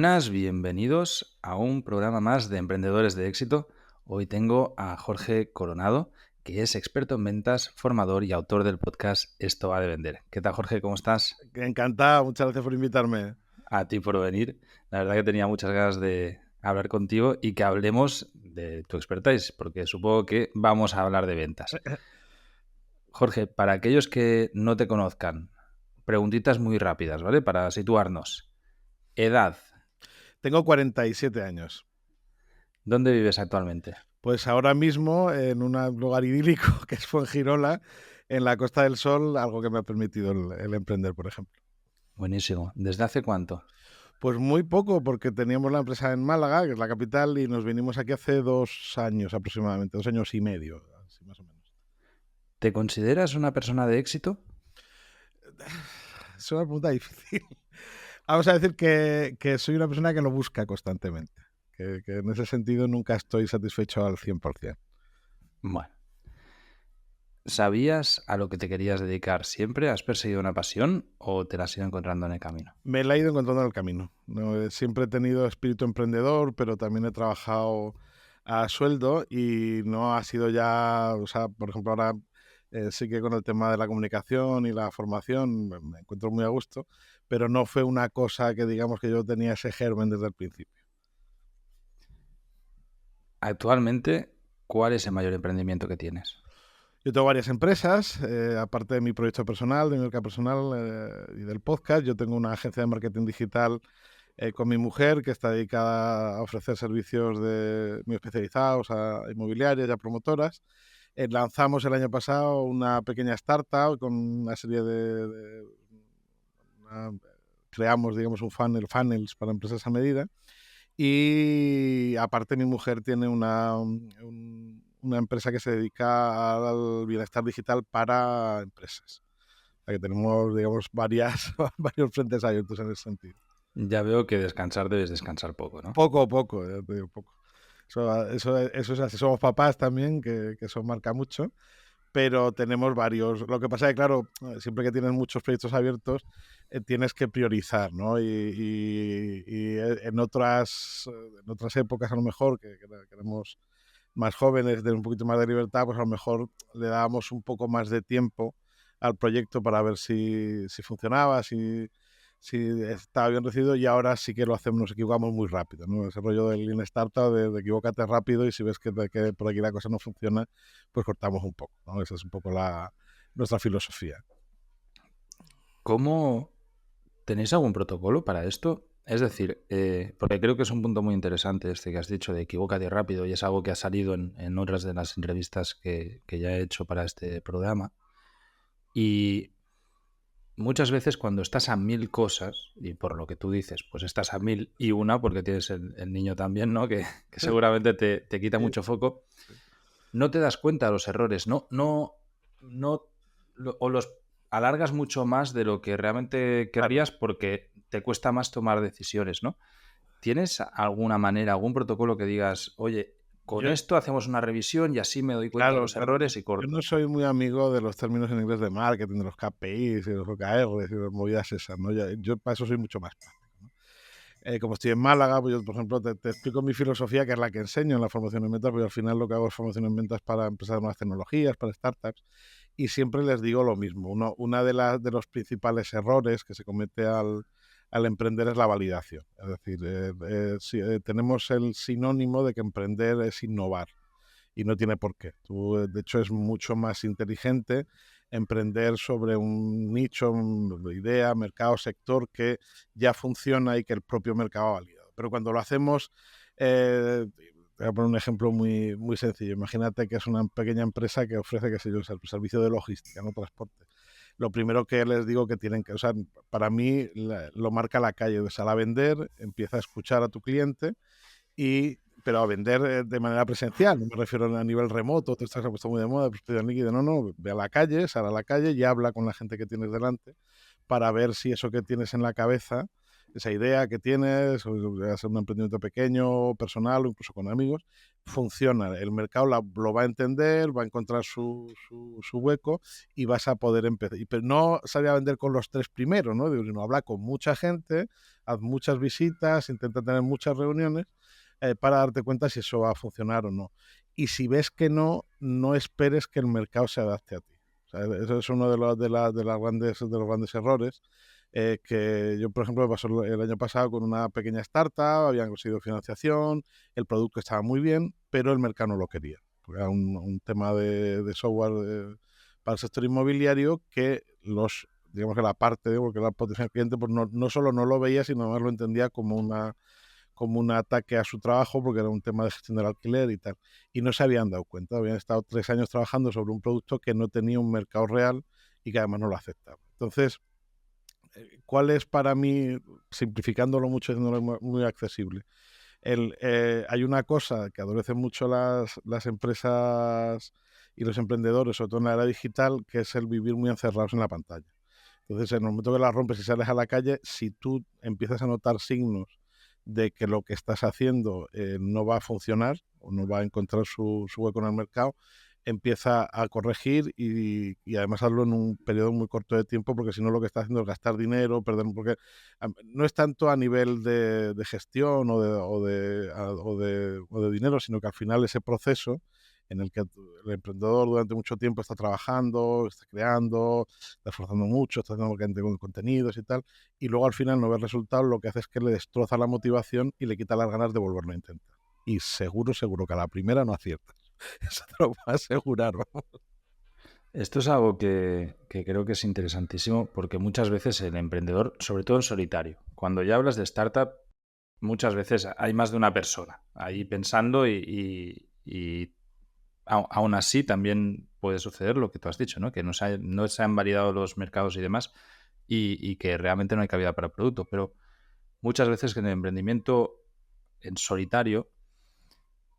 Buenas, bienvenidos a un programa más de Emprendedores de Éxito. Hoy tengo a Jorge Coronado, que es experto en ventas, formador y autor del podcast Esto va de vender. ¿Qué tal, Jorge? ¿Cómo estás? Encantado, muchas gracias por invitarme. A ti por venir. La verdad que tenía muchas ganas de hablar contigo y que hablemos de tu expertise, porque supongo que vamos a hablar de ventas. Jorge, para aquellos que no te conozcan, preguntitas muy rápidas, ¿vale? Para situarnos. Edad. Tengo 47 años. ¿Dónde vives actualmente? Pues ahora mismo en un lugar idílico que es Fuengirola, en la Costa del Sol, algo que me ha permitido el emprender, por ejemplo. Buenísimo. ¿Desde hace cuánto? Pues muy poco, porque teníamos la empresa en Málaga, que es la capital, y nos vinimos aquí hace 2 años aproximadamente, 2 años y medio, así más o menos. ¿Te consideras una persona de éxito? Es una pregunta difícil. Vamos a decir que soy una persona que lo busca constantemente, que en ese sentido nunca estoy satisfecho al 100%. Bueno, ¿sabías a lo que te querías dedicar siempre? ¿Has perseguido una pasión o te la has ido encontrando en el camino? Me la he ido encontrando en el camino, ¿no? Siempre he tenido espíritu emprendedor, pero también he trabajado a sueldo y no ha sido ya, o sea, por ejemplo, ahora sí que con el tema de la comunicación y la formación me encuentro muy a gusto, pero no fue una cosa que digamos que yo tenía ese germen desde el principio. Actualmente, ¿cuál es el mayor emprendimiento que tienes? Yo tengo varias empresas, aparte de mi proyecto personal, de mi marca personal y del podcast. Yo tengo una agencia de marketing digital con mi mujer, que está dedicada a ofrecer servicios muy especializados a inmobiliarias y a promotoras. Lanzamos el año pasado una pequeña startup con una serie una- creamos, digamos, un funnels para empresas a medida. Y aparte mi mujer tiene una empresa que se dedica al bienestar digital para empresas. O sea que tenemos, digamos, varios frentes abiertos en ese sentido. Ya veo que descansar debes descansar poco, ¿no? Poco a poco, ya te digo, poco. Eso es así. Somos papás también, que eso marca mucho, pero tenemos varios. Lo que pasa es que, claro, siempre que tienes muchos proyectos abiertos, tienes que priorizar, ¿no? Y en otras épocas, a lo mejor, que éramos más jóvenes, de un poquito más de libertad, pues a lo mejor le dábamos un poco más de tiempo al proyecto para ver si funcionaba, si estaba bien recibido, y ahora sí que lo hacemos, nos equivocamos muy rápido, ¿no? Ese rollo del Lean Startup, de equivócate rápido y si ves que por aquí la cosa no funciona, pues cortamos un poco, ¿no? Esa es un poco nuestra filosofía. ¿Cómo tenéis algún protocolo para esto? Es decir, porque creo que es un punto muy interesante este que has dicho de equivócate rápido y es algo que ha salido en otras de las entrevistas que ya he hecho para este programa. Y muchas veces cuando estás a mil cosas, y por lo que tú dices, pues estás a mil y una, porque tienes el niño también, ¿no? Que seguramente te quita Sí, mucho foco, sí. no te das cuenta de los errores, no, o los alargas mucho más de lo que realmente Claro. querrías porque te cuesta más tomar decisiones, ¿no? ¿Tienes alguna manera, algún protocolo que digas, oye, con Yo, esto hacemos una revisión y así me doy cuenta de claro, los claro. errores y Yo corto? no soy muy amigo de los términos en inglés de marketing, de los KPIs y los OKRs y las movidas esas, ¿no? Yo para eso soy mucho más práctico, ¿no? Como estoy en Málaga, pues yo, por ejemplo, te explico mi filosofía, que es la que enseño en la formación en ventas, porque al final lo que hago es formación en ventas para empresas de nuevas tecnologías, para startups, y siempre les digo lo mismo. Una de los principales errores que se comete al emprender es la validación. Es decir, tenemos el sinónimo de que emprender es innovar y no tiene por qué. Tú, de hecho, es mucho más inteligente emprender sobre un nicho, una idea, mercado, sector que ya funciona y que el propio mercado ha validado. Pero cuando lo hacemos, te voy a poner un ejemplo muy, muy sencillo. Imagínate que es una pequeña empresa que ofrece, qué sé yo, el servicio de logística, no transporte. Lo primero que les digo que tienen que, o sea, para mí lo marca la calle, o sea, a vender, empieza a escuchar a tu cliente pero a vender de manera presencial, no me refiero a nivel remoto, tú estás puesto muy de moda, prosperidad líquida, no, ve a la calle, sal a la calle y habla con la gente que tienes delante para ver si eso que tienes en la cabeza esa idea que tienes, o ya sea un emprendimiento pequeño, personal o incluso con amigos, funciona. El mercado lo va a entender, va a encontrar su hueco y vas a poder empezar. Pero no salir a vender con los 3 primeros, ¿no? Digo, sino habla con mucha gente, haz muchas visitas, intenta tener muchas reuniones para darte cuenta si eso va a funcionar o no. Y si ves que no, no esperes que el mercado se adapte a ti. O sea, eso es uno de los grandes errores. Que yo, por ejemplo, me pasó el año pasado con una pequeña startup, habían conseguido financiación, el producto estaba muy bien, pero el mercado no lo quería. Porque era un tema de software para el sector inmobiliario que digamos que la parte, porque la potencial cliente, pues no solo no lo veía, sino además lo entendía como un ataque a su trabajo, porque era un tema de gestión del alquiler y tal. Y no se habían dado cuenta, habían estado 3 años trabajando sobre un producto que no tenía un mercado real y que además no lo aceptaba. Entonces, ¿cuál es para mí, simplificándolo mucho, haciéndolo muy accesible? Hay una cosa que adolecen mucho las empresas y los emprendedores, sobre todo en la era digital, que es el vivir muy encerrados en la pantalla. Entonces, en el momento que la rompes y sales a la calle, si tú empiezas a notar signos de que lo que estás haciendo no va a funcionar o no va a encontrar su hueco en el mercado, empieza a corregir y además hazlo en un periodo muy corto de tiempo, porque si no lo que está haciendo es gastar dinero, perder, porque no es tanto a nivel de gestión o de dinero, sino que al final ese proceso en el que el emprendedor durante mucho tiempo está trabajando, está creando, está esforzando mucho, está haciendo contenidos y tal, y luego al final no ve resultados, lo que hace es que le destroza la motivación y le quita las ganas de volverlo a intentar. Y seguro que a la primera no aciertas. Eso te lo puedo asegurar, vamos. Esto es algo que creo que es interesantísimo porque muchas veces el emprendedor, sobre todo en solitario, cuando ya hablas de startup, muchas veces hay más de una persona ahí pensando y aún así también puede suceder lo que tú has dicho, ¿no? Que no se han validado los mercados y demás y que realmente no hay cabida para el producto. Pero muchas veces en el emprendimiento en solitario,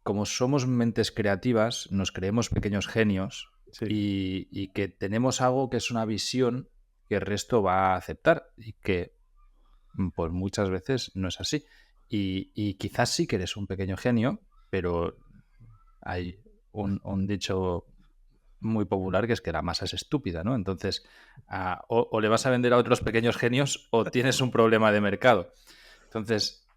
como somos mentes creativas, nos creemos pequeños genios Sí. y que tenemos algo que es una visión que el resto va a aceptar y que pues muchas veces no es así. Y quizás sí que eres un pequeño genio, pero hay un dicho muy popular que es que la masa es estúpida, ¿no? Entonces, o le vas a vender a otros pequeños genios o tienes un problema de mercado. Entonces,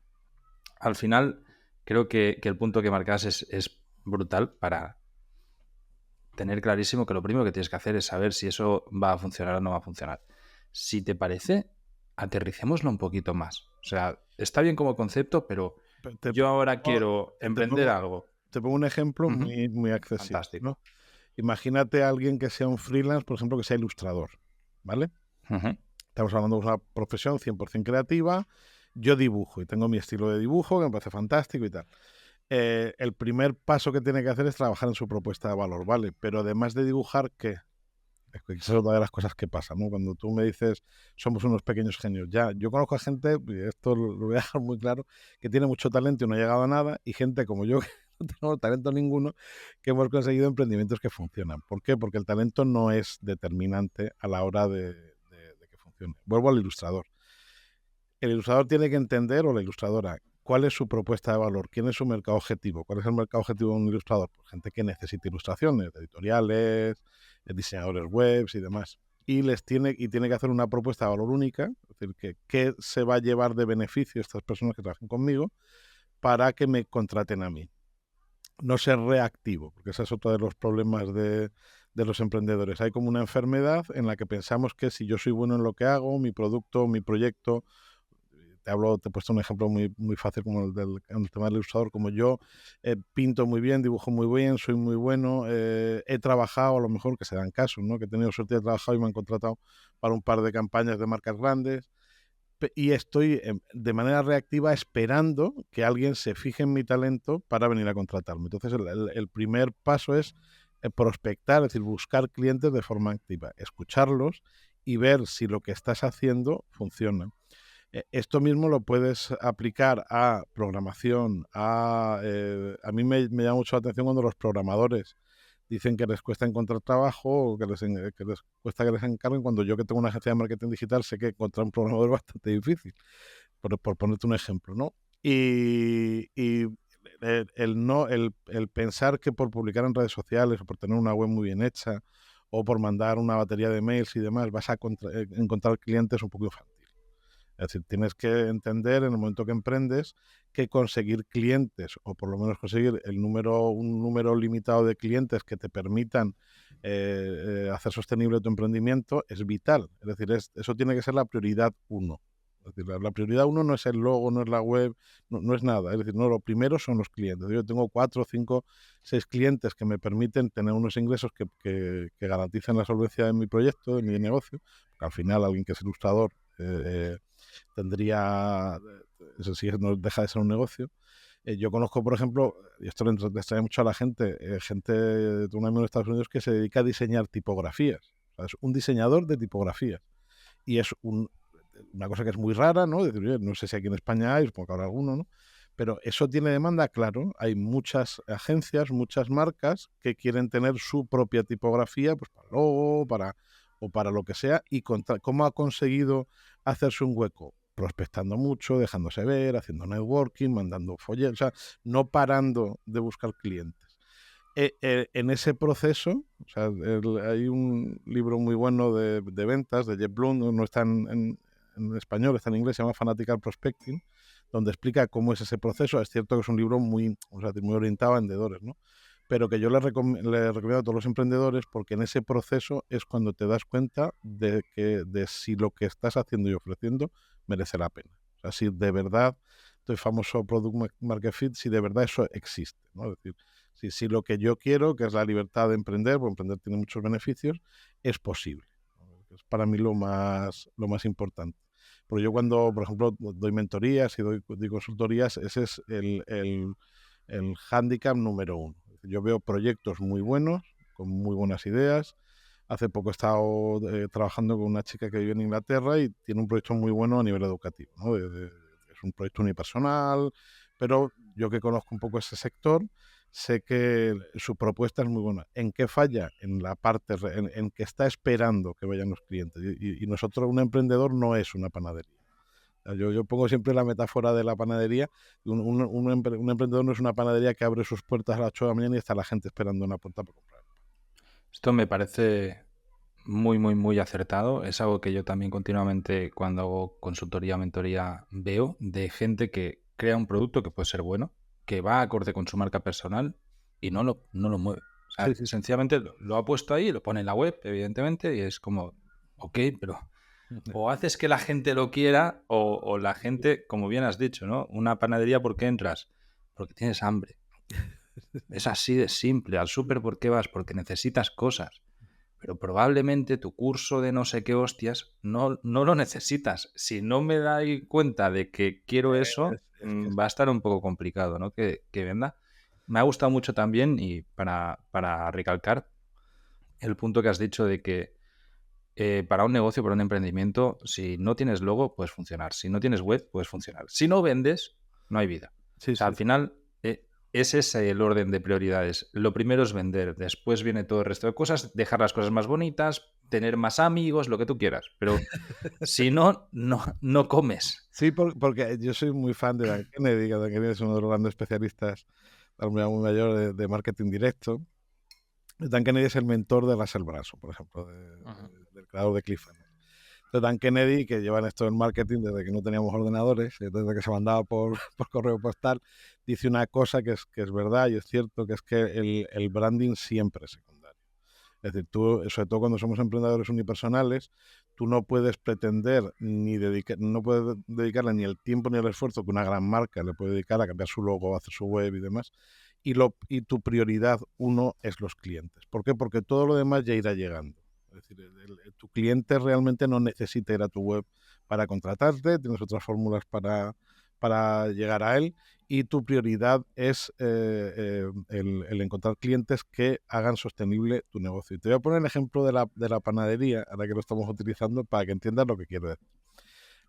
al final, creo que el punto que marcas es brutal para tener clarísimo que lo primero que tienes que hacer es saber si eso va a funcionar o no va a funcionar. Si te parece, aterricémoslo un poquito más. O sea, está bien como concepto, pero Te, yo ahora quiero te emprender pongo, algo. te pongo un ejemplo Ujú. muy accesible, ¿no? Fantástico. Imagínate a alguien que sea un freelance, por ejemplo, que sea ilustrador, ¿vale? Ujú. Estamos hablando de una profesión 100% creativa. Yo dibujo y tengo mi estilo de dibujo, que me parece fantástico y tal. El primer paso que tiene que hacer es trabajar en su propuesta de valor, ¿vale? Pero además de dibujar, ¿qué? Es que esa es otra de las cosas que pasa, ¿no? Cuando tú me dices, somos unos pequeños genios. Ya, yo conozco a gente, y esto lo voy a dejar muy claro, que tiene mucho talento y no ha llegado a nada, y gente como yo, que no tenemos talento ninguno, que hemos conseguido emprendimientos que funcionan. ¿Por qué? Porque el talento no es determinante a la hora de que funcione. Vuelvo al ilustrador. El ilustrador tiene que entender, o la ilustradora, cuál es su propuesta de valor, quién es su mercado objetivo, cuál es el mercado objetivo de un ilustrador. Pues gente que necesita ilustraciones, editoriales, diseñadores webs y demás. Y tiene que hacer una propuesta de valor única, es decir, que qué se va a llevar de beneficio estas personas que trabajan conmigo para que me contraten a mí. No ser reactivo, porque ese es otro de los problemas de los emprendedores. Hay como una enfermedad en la que pensamos que si yo soy bueno en lo que hago, mi producto, mi proyecto, te he puesto un ejemplo muy fácil como el tema del ilustrador, como yo pinto muy bien, dibujo muy bien, soy muy bueno, he trabajado, a lo mejor que se dan casos, ¿no? Que he tenido suerte de trabajar y me han contratado para un par de campañas de marcas grandes y estoy de manera reactiva esperando que alguien se fije en mi talento para venir a contratarme. Entonces el primer paso es prospectar, es decir, buscar clientes de forma activa, escucharlos y ver si lo que estás haciendo funciona. Esto mismo lo puedes aplicar a programación, a mí me llama mucho la atención cuando los programadores dicen que les cuesta encontrar trabajo o que les cuesta que les encarguen, cuando yo, que tengo una agencia de marketing digital, sé que encontrar un programador es bastante difícil. por ponerte un ejemplo, ¿no? Y el pensar que por publicar en redes sociales o por tener una web muy bien hecha o por mandar una batería de mails y demás vas a encontrar clientes un poco infantil. Es decir, tienes que entender en el momento que emprendes que conseguir clientes o por lo menos conseguir un número limitado de clientes que te permitan hacer sostenible tu emprendimiento es vital. Es decir, eso tiene que ser la prioridad uno. Es decir, la prioridad uno no es el logo, no es la web, no es nada. Es decir, no, lo primero son los clientes. Yo tengo 4, 5, 6 clientes que me permiten tener unos ingresos que garanticen la solvencia de mi proyecto, de mi negocio. Porque al final alguien que es ilustrador tendría, eso sí no deja de ser un negocio. Yo conozco, por ejemplo, y esto le extraña mucho a la gente, gente de un amigo de Estados Unidos que se dedica a diseñar tipografías. O sea, es un diseñador de tipografías. Y es una cosa que es muy rara, ¿no? Decir, oye, no sé si aquí en España hay, supongo que habrá alguno, ¿no? Pero eso tiene demanda, claro. Hay muchas agencias, muchas marcas que quieren tener su propia tipografía, pues para logo, o para lo que sea. ¿Y cómo ha conseguido hacerse un hueco? Prospectando mucho, dejándose ver, haciendo networking, mandando folletos, o sea, no parando de buscar clientes. En ese proceso, o sea, hay un libro muy bueno de ventas de Jeff Bloom, no está en español, está en inglés, se llama Fanatical Prospecting, donde explica cómo es ese proceso. Es cierto que es un libro muy orientado a vendedores, ¿no? Pero que yo le recomiendo a todos los emprendedores porque en ese proceso es cuando te das cuenta de si lo que estás haciendo y ofreciendo merece la pena. O sea, si de verdad, el famoso Product Market Fit, si de verdad eso existe, ¿no? Es decir, si lo que yo quiero, que es la libertad de emprender, porque emprender tiene muchos beneficios, es posible. Es para mí lo más importante. Porque yo cuando, por ejemplo, doy mentorías y doy consultorías, ese es el hándicap número uno. Yo veo proyectos muy buenos, con muy buenas ideas. Hace poco he estado trabajando con una chica que vive en Inglaterra y tiene un proyecto muy bueno a nivel educativo, ¿no? Es un proyecto unipersonal, pero yo que conozco un poco ese sector, sé que su propuesta es muy buena. ¿En qué falla? En la parte, en que está esperando que vayan los clientes. Y nosotros, un emprendedor no es una panadería. Yo pongo siempre la metáfora de la panadería. Un emprendedor no es una panadería que abre sus puertas a las 8 de la mañana y está la gente esperando en la puerta para comprar. Esto me parece muy, muy, muy acertado. Es algo que yo también continuamente cuando hago consultoría o mentoría veo de gente que crea un producto que puede ser bueno, que va acorde con su marca personal y no lo mueve. O sea, Sí. sencillamente lo ha puesto ahí, lo pone en la web, evidentemente, y es como, ok, pero o haces que la gente lo quiera o la gente, como bien has dicho, ¿no? Una panadería, ¿por qué entras? Porque tienes hambre. Es así de simple. Al súper, ¿por qué vas? Porque necesitas cosas. Pero probablemente tu curso de no sé qué hostias no lo necesitas. Si no me doy cuenta de que quiero eso, Es que va a estar un poco complicado, ¿no? Que venda. Me ha gustado mucho también, y para recalcar, el punto que has dicho de que para un negocio, para un emprendimiento, si no tienes logo, puedes funcionar. Si no tienes web, puedes funcionar. Si no vendes, no hay vida. sí, O sea, sí. al final es ese el orden de prioridades. Lo primero es vender, después viene todo el resto de cosas, dejar las cosas más bonitas, tener más amigos, lo que tú quieras. Pero si no, no comes. Sí, porque yo soy muy fan de Dan Kennedy, que Dan Kennedy es uno de los grandes especialistas, muy mayor de marketing directo. Dan Kennedy es el mentor de Russell Brunson, por ejemplo, del creador de Cliffhanger. Entonces, Dan Kennedy, que lleva en esto del marketing desde que no teníamos ordenadores, desde que se mandaba por correo postal, dice una cosa que es verdad y es cierto, que es que el branding siempre es secundario. Es decir, tú, sobre todo cuando somos emprendedores unipersonales, tú no puedes pretender no puedes dedicarle ni el tiempo ni el esfuerzo que una gran marca le puede dedicar a cambiar su logo, hacer su web y demás. Y tu prioridad uno es los clientes. ¿Por qué? Porque todo lo demás ya irá llegando. Es decir, tu cliente realmente no necesita ir a tu web para contratarte, tienes otras fórmulas para llegar a él, y tu prioridad es el encontrar clientes que hagan sostenible tu negocio. Y te voy a poner el ejemplo de la panadería, ahora que lo estamos utilizando, para que entiendas lo que quiero decir.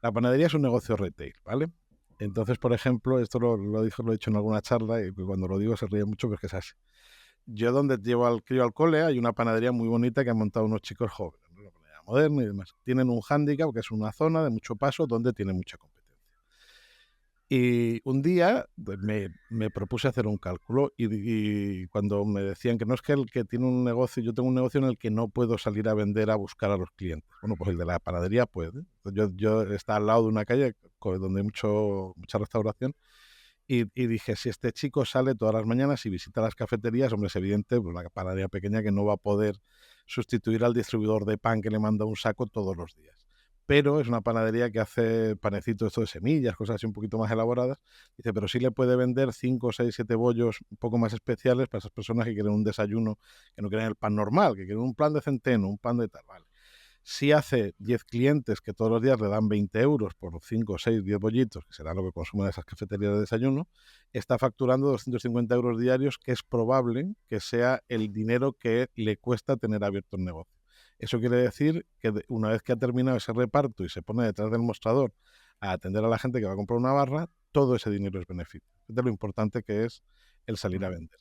La panadería es un negocio retail, ¿vale? Entonces, por ejemplo, esto lo he dicho en alguna charla y cuando lo digo se ríe mucho porque es así. Yo donde llevo al crío al cole hay una panadería muy bonita que han montado unos chicos jóvenes, una panadería moderna y demás. Tienen un hándicap que es una zona de mucho paso donde tiene mucha competencia. Y un día pues, me propuse hacer un cálculo y cuando me decían que no es que el que tiene un negocio, yo tengo un negocio en el que no puedo salir a vender, a buscar a los clientes. Bueno, pues el de la panadería puede. Yo está al lado de una calle donde hay mucha restauración y dije, si este chico sale todas las mañanas y visita las cafeterías, hombre, es evidente, pues la panadería pequeña que no va a poder sustituir al distribuidor de pan que le manda un saco todos los días. Pero es una panadería que hace panecitos esto de semillas, cosas así un poquito más elaboradas. Dice, pero sí le puede vender 5, 6, 7 bollos un poco más especiales para esas personas que quieren un desayuno, que no quieren el pan normal, que quieren un pan de centeno, un pan de tal, vale. Si hace 10 clientes que todos los días le dan 20 euros por 5, 6, 10 bollitos, que será lo que consumen esas cafeterías de desayuno, está facturando 250 euros diarios, que es probable que sea el dinero que le cuesta tener abierto el negocio. Eso quiere decir que una vez que ha terminado ese reparto y se pone detrás del mostrador a atender a la gente que va a comprar una barra, todo ese dinero es beneficio. De lo importante que es el salir a vender.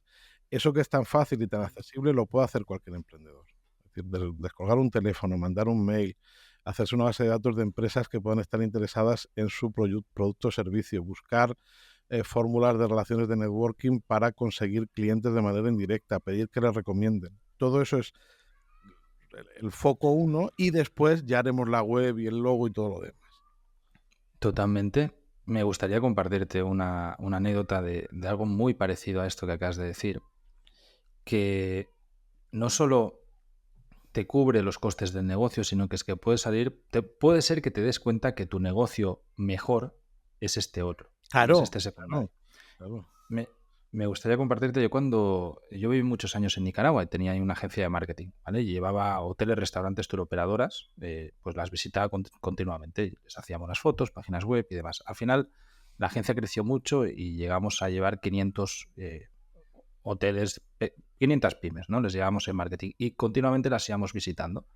Eso que es tan fácil y tan accesible lo puede hacer cualquier emprendedor. Es decir, descolgar un teléfono, mandar un mail, hacerse una base de datos de empresas que puedan estar interesadas en su producto o servicio, buscar fórmulas de relaciones de networking para conseguir clientes de manera indirecta, pedir que les recomienden. Todo eso es el foco uno y después ya haremos la web y el logo y todo lo demás. Totalmente. Me gustaría compartirte una anécdota de algo muy parecido a esto que acabas de decir, que no solo te cubre los costes del negocio, sino que es que puede ser que te des cuenta que tu negocio mejor es este otro, y es Claro, este claro, secundario. claro. Me gustaría compartirte, yo viví muchos años en Nicaragua y tenía ahí una agencia de marketing, ¿vale? Y llevaba hoteles, restaurantes, turoperadoras, pues las visitaba continuamente, les hacíamos las fotos, páginas web y demás. Al final, la agencia creció mucho y llegamos a llevar 500 hoteles, 500 pymes, ¿no? Les llevamos en marketing y continuamente las íbamos visitando.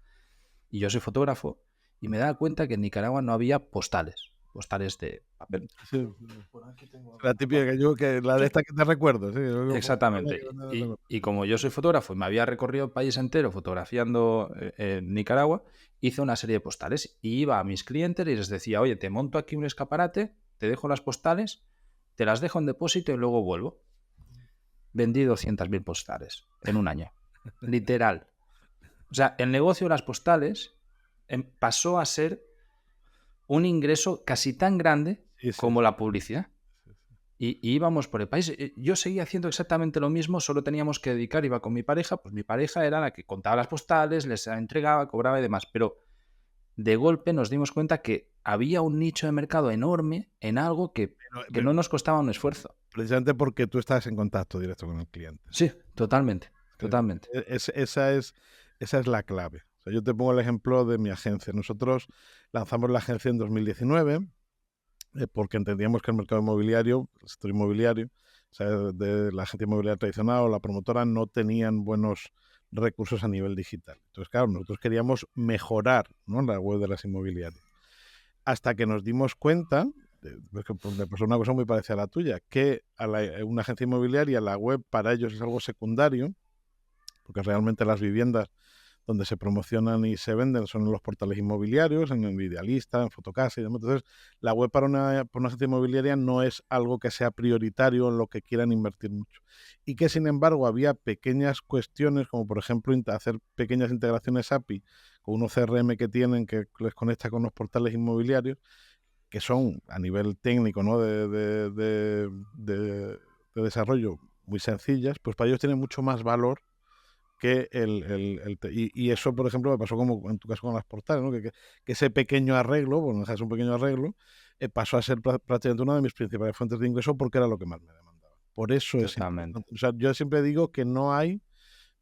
Y yo soy fotógrafo y me daba cuenta que en Nicaragua no había postales de papel. Sí, Por aquí tengo la alguna. típica la de Sí. esta que te recuerdo, sí. Exactamente. Y como yo soy fotógrafo y me había recorrido el país entero fotografiando en Nicaragua, hice una serie de postales y iba a mis clientes y les decía, oye, te monto aquí un escaparate, te dejo las postales, te las dejo en depósito y luego vuelvo. Vendí 200.000 postales en un año. Literal. O sea, el negocio de las postales pasó a ser un ingreso casi tan grande Sí, sí, como la publicidad. Y íbamos por el país. Yo seguía haciendo exactamente lo mismo, solo teníamos que dedicar, iba con mi pareja, pues mi pareja era la que contaba las postales, les entregaba, cobraba y demás. Pero de golpe nos dimos cuenta que había un nicho de mercado enorme en algo que pero no nos costaba un esfuerzo. precisamente porque tú estás en contacto directo con el cliente. Sí, totalmente, Sí, totalmente. esa es la clave. O sea, yo te pongo el ejemplo de mi agencia. Nosotros lanzamos la agencia en 2019 porque entendíamos que el mercado inmobiliario, el sector inmobiliario, o sea, de la agencia inmobiliaria tradicional o la promotora no tenían buenos recursos a nivel digital. Entonces, claro, nosotros queríamos mejorar, ¿no?, la web de las inmobiliarias. Hasta que nos dimos cuenta, pues me pasó una cosa muy parecida a la tuya, que una agencia inmobiliaria, la web para ellos es algo secundario, porque realmente las viviendas donde se promocionan y se venden son en los portales inmobiliarios, en Idealista, en Fotocasa y demás. Entonces, la web para una agencia inmobiliaria no es algo que sea prioritario en lo que quieran invertir mucho. Y que, sin embargo, había pequeñas cuestiones, como por ejemplo hacer pequeñas integraciones API con unos CRM que tienen que les conecta con los portales inmobiliarios, que son a nivel técnico, ¿no?, de desarrollo muy sencillas, pues para ellos tiene mucho más valor que y eso, por ejemplo, me pasó como en tu caso con las portales, ¿no? Que ese pequeño arreglo, bueno, es un pequeño arreglo, pasó a ser prácticamente una de mis principales fuentes de ingreso porque era lo que más me demandaba. Por eso es Totalmente. importante. O sea, yo siempre digo que no hay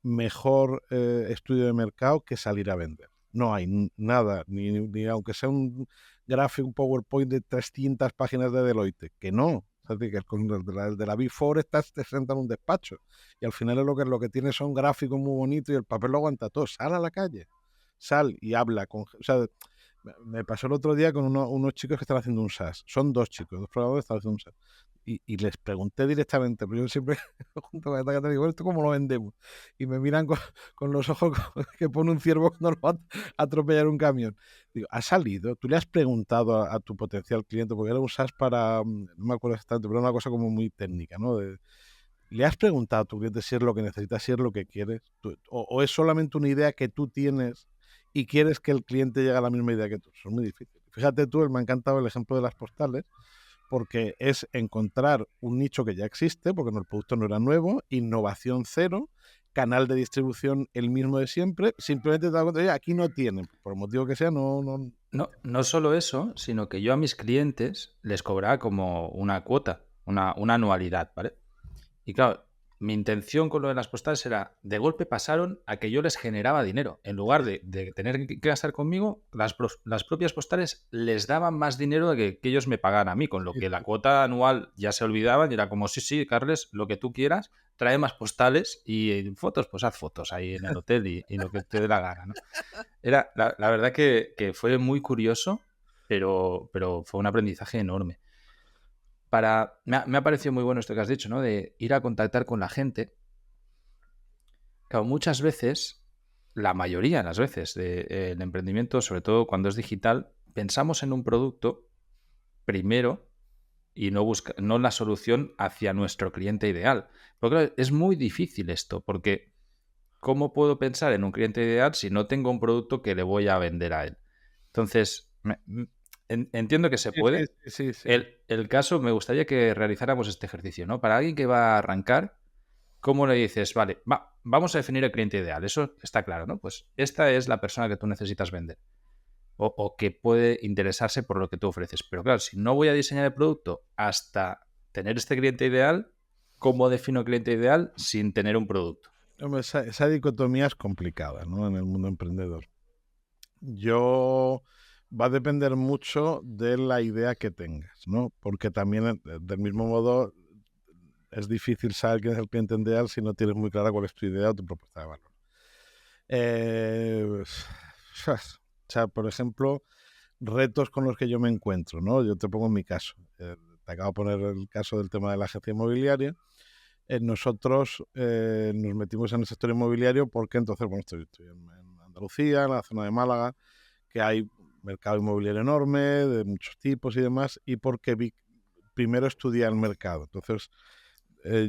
mejor estudio de mercado que salir a vender. No hay nada, ni aunque sea un gráfico, un PowerPoint de 300 páginas de Deloitte, que no. O sea, que el de la Big Four te senta en un despacho y al final es lo que tiene son gráficos muy bonitos y el papel lo aguanta todo. Sal a la calle, sal y habla con... O sea, Me pasó el otro día con unos chicos que están haciendo un SaaS. Son 2 chicos, 2 programadores que están haciendo un SaaS. Y les pregunté directamente, pero yo siempre junto con esta gente digo, ¿esto cómo lo vendemos? Y me miran con los ojos que pone un ciervo cuando lo va a atropellar un camión. Digo, ¿ha salido? ¿Tú le has preguntado a tu potencial cliente? Porque era un SaaS para, no me acuerdo exactamente, pero era una cosa como muy técnica, ¿no? ¿Le has preguntado a tu cliente si es lo que necesitas, si es lo que quieres? ¿O es solamente una idea que tú tienes y quieres que el cliente llegue a la misma idea que tú? Eso es muy difícil. Fíjate tú, me ha encantado el ejemplo de las postales, porque es encontrar un nicho que ya existe, porque el producto no era nuevo, innovación cero, canal de distribución el mismo de siempre, simplemente te das cuenta, oye, aquí no tienen, por el motivo que sea, no. No solo eso, sino que yo a mis clientes les cobraba como una cuota, una anualidad, ¿vale? Y claro, mi intención con lo de las postales era, de golpe pasaron a que yo les generaba dinero. En lugar de tener que gastar conmigo, las propias postales les daban más dinero de que ellos me pagaran a mí, con lo que la cuota anual ya se olvidaban y era como, sí, Carles, lo que tú quieras, trae más postales y fotos, pues haz fotos ahí en el hotel y lo que te dé la gana, ¿no? Era, la verdad que fue muy curioso, pero fue un aprendizaje enorme. Me ha parecido muy bueno esto que has dicho, ¿no? De ir a contactar con la gente. Claro, muchas veces, la mayoría de las veces del emprendimiento, sobre todo cuando es digital, pensamos en un producto primero y no la solución hacia nuestro cliente ideal. Pero claro, es muy difícil esto, porque ¿cómo puedo pensar en un cliente ideal si no tengo un producto que le voy a vender a él? Entonces, entiendo que se Sí, puede. sí. El caso, me gustaría que realizáramos este ejercicio, ¿no? Para alguien que va a arrancar, ¿cómo le dices? Vale, vamos a definir el cliente ideal. Eso está claro, ¿no? Pues esta es la persona que tú necesitas vender o que puede interesarse por lo que tú ofreces. Pero claro, si no voy a diseñar el producto hasta tener este cliente ideal, ¿cómo defino cliente ideal sin tener un producto? Hombre, esa dicotomía es complicada, ¿no? En el mundo emprendedor. Va a depender mucho de la idea que tengas, ¿no? Porque también, del mismo modo, es difícil saber quién es el cliente ideal si no tienes muy clara cuál es tu idea o tu propuesta de valor. O sea, por ejemplo, retos con los que yo me encuentro, ¿no? Yo te pongo en mi caso. Te acabo de poner el caso del tema de la agencia inmobiliaria. Nosotros nos metimos en el sector inmobiliario porque entonces, bueno, estoy en Andalucía, en la zona de Málaga, que hay mercado inmobiliario enorme, de muchos tipos y demás, y porque primero estudié el mercado. Entonces,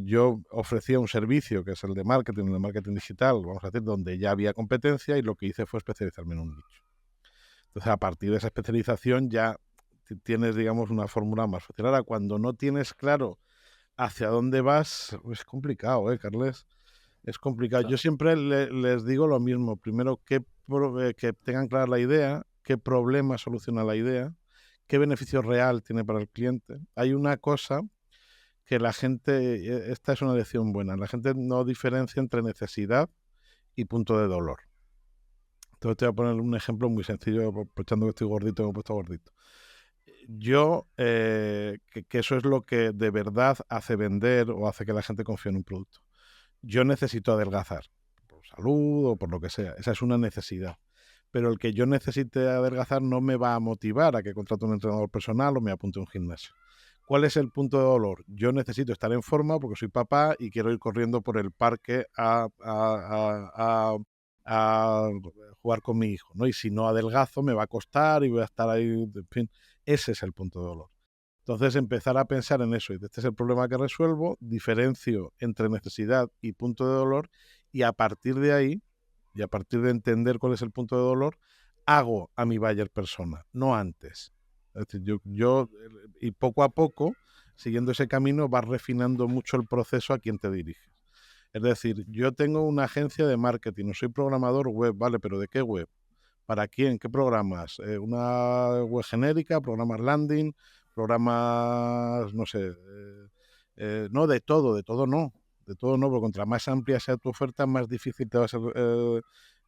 yo ofrecía un servicio que es el de marketing digital, vamos a decir, donde ya había competencia y lo que hice fue especializarme en un nicho. Entonces, a partir de esa especialización ya tienes, digamos, una fórmula más fácil. Ahora, cuando no tienes claro hacia dónde vas, es complicado, Carles? Es complicado. Yo Claro. siempre les digo lo mismo. Primero, que tengan clara la idea, qué problema soluciona la idea, qué beneficio real tiene para el cliente. Hay una cosa que la gente, esta es una lección buena, la gente no diferencia entre necesidad y punto de dolor. Entonces te voy a poner un ejemplo muy sencillo, aprovechando que estoy gordito, me he puesto gordito. Yo, que eso es lo que de verdad hace vender o hace que la gente confíe en un producto. Yo necesito adelgazar, por salud o por lo que sea. Esa es una necesidad. Pero el que yo necesite adelgazar no me va a motivar a que contrate un entrenador personal o me apunte a un gimnasio. ¿Cuál es el punto de dolor? Yo necesito estar en forma porque soy papá y quiero ir corriendo por el parque a jugar con mi hijo, ¿no? Y si no adelgazo me va a costar y voy a estar ahí, en fin, ese es el punto de dolor. Entonces empezar a pensar en eso, y este es el problema que resuelvo, diferencio entre necesidad y punto de dolor, y a partir de ahí, y a partir de entender cuál es el punto de dolor, hago a mi buyer persona, no antes. Es decir, y poco a poco, siguiendo ese camino, vas refinando mucho el proceso a quien te diriges. Es decir, yo tengo una agencia de marketing, no soy programador web, ¿vale? ¿Pero de qué web? ¿Para quién? ¿Qué programas? ¿Una web genérica? ¿Programas landing? ¿Programas, no sé? No, de todo no. De todo no, porque contra más amplia sea tu oferta, más difícil te va a ser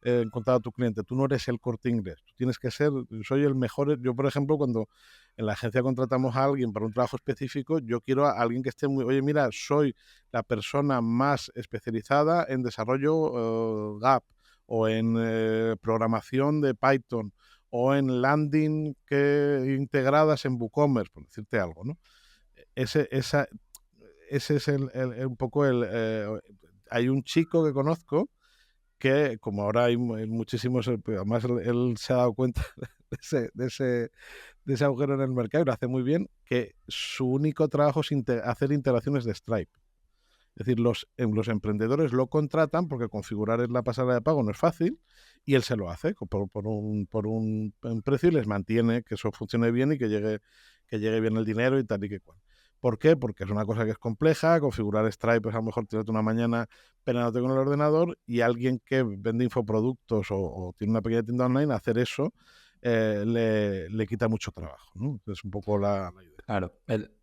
encontrar a tu cliente. Tú no eres el Corte Inglés. Tú tienes que ser, soy el mejor. Yo, por ejemplo, cuando en la agencia contratamos a alguien para un trabajo específico, yo quiero a alguien que esté muy, oye, mira, soy la persona más especializada en desarrollo GAP o en programación de Python o en landing integradas en WooCommerce, por decirte algo, ¿no? Ese es un poco hay un chico que conozco que, como ahora hay muchísimos, además él se ha dado cuenta de ese agujero en el mercado y lo hace muy bien, que su único trabajo es hacer integraciones de Stripe. Es decir, los emprendedores lo contratan porque configurar en la pasarela de pago no es fácil y él se lo hace por un precio y les mantiene que eso funcione bien y que llegue bien el dinero y tal y que cual. ¿Por qué? Porque es una cosa que es compleja, configurar Stripe es a lo mejor tirarte una mañana penándote con el ordenador y alguien que vende infoproductos o tiene una pequeña tienda online, hacer eso le quita mucho trabajo, ¿no? Es un poco la idea. Claro,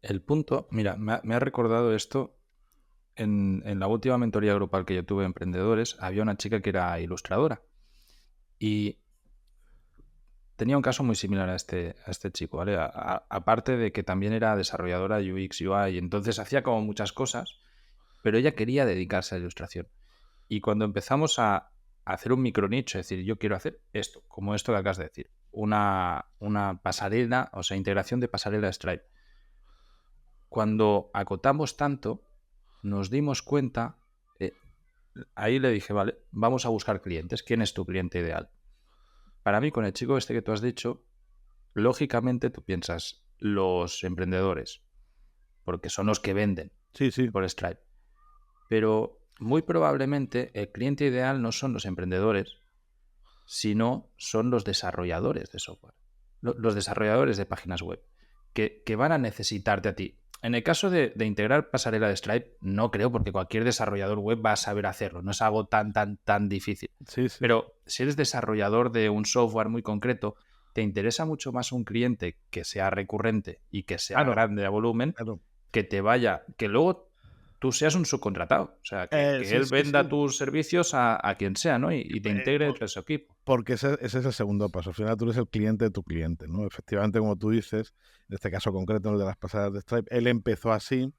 el punto, mira, me ha recordado esto. En la última mentoría grupal que yo tuve de emprendedores, había una chica que era ilustradora y tenía un caso muy similar a este chico, ¿vale? Aparte de que también era desarrolladora de UX, UI, entonces hacía como muchas cosas, pero ella quería dedicarse a la ilustración. Y cuando empezamos a hacer un micronicho, es decir, yo quiero hacer esto, como esto que acabas de decir, una pasarela, o sea, integración de pasarela Stripe. Cuando acotamos tanto, nos dimos cuenta, ahí le dije, vale, vamos a buscar clientes. ¿Quién es tu cliente ideal? Para mí, con el chico este que tú has dicho, lógicamente tú piensas los emprendedores, porque son los que venden Sí, sí. por Stripe. Pero muy probablemente el cliente ideal no son los emprendedores, sino son los desarrolladores de software, los desarrolladores de páginas web, que van a necesitarte a ti. En el caso de integrar pasarela de Stripe, no creo, porque cualquier desarrollador web va a saber hacerlo. No es algo tan difícil. Sí, sí. Pero si eres desarrollador de un software muy concreto, te interesa mucho más un cliente que sea recurrente y que sea grande a volumen, que te vaya, que luego tú seas un subcontratado. O sea, que Sí, él sí, venda sí. tus servicios a quien sea, ¿no? Y te integre dentro de su equipo. Porque ese es el segundo paso. Al final tú eres el cliente de tu cliente, ¿no? Efectivamente, como tú dices, en este caso concreto, en el de las pasadas de Stripe, él empezó así,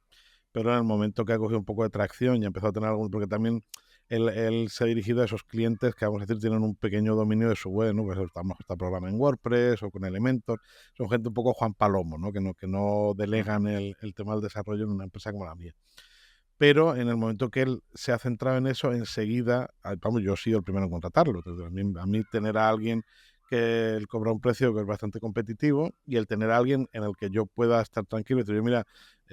pero en el momento que ha cogido un poco de tracción y empezó a tener algún... Porque también él se ha dirigido a esos clientes que, vamos a decir, tienen un pequeño dominio de su web, ¿no? Pues está programa en WordPress o con Elementor. Son gente un poco Juan Palomo, ¿no? Que no delegan el tema del desarrollo en una empresa como la mía. Pero en el momento que él se ha centrado en eso, enseguida, vamos, yo he sido el primero en contratarlo. Entonces, a mí tener a alguien que él cobra un precio que es bastante competitivo y el tener a alguien en el que yo pueda estar tranquilo y decir, mira,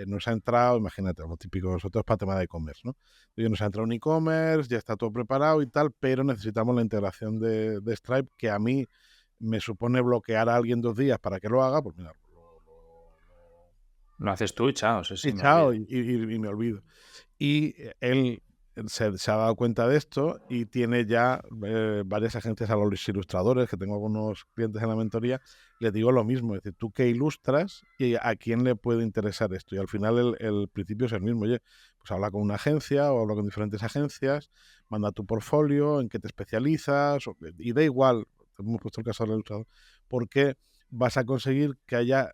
nos ha entrado, imagínate, lo típico, nosotros para tema de e-commerce, ¿no? Nos ha entrado un e-commerce, ya está todo preparado y tal, pero necesitamos la integración de Stripe, que a mí me supone bloquear a alguien 2 días para que lo haga, pues mira, Lo haces tú y chao, sí, me chao, olvido. y me olvido. Y él se ha dado cuenta de esto y tiene ya varias agencias a los ilustradores, que tengo algunos clientes en la mentoría, les digo lo mismo, es decir, tú que ilustras y a quién le puede interesar esto. Y al final el principio es el mismo, oye, pues habla con una agencia o habla con diferentes agencias, manda tu portfolio, en qué te especializas, y da igual, hemos puesto el caso del ilustrador, porque vas a conseguir que haya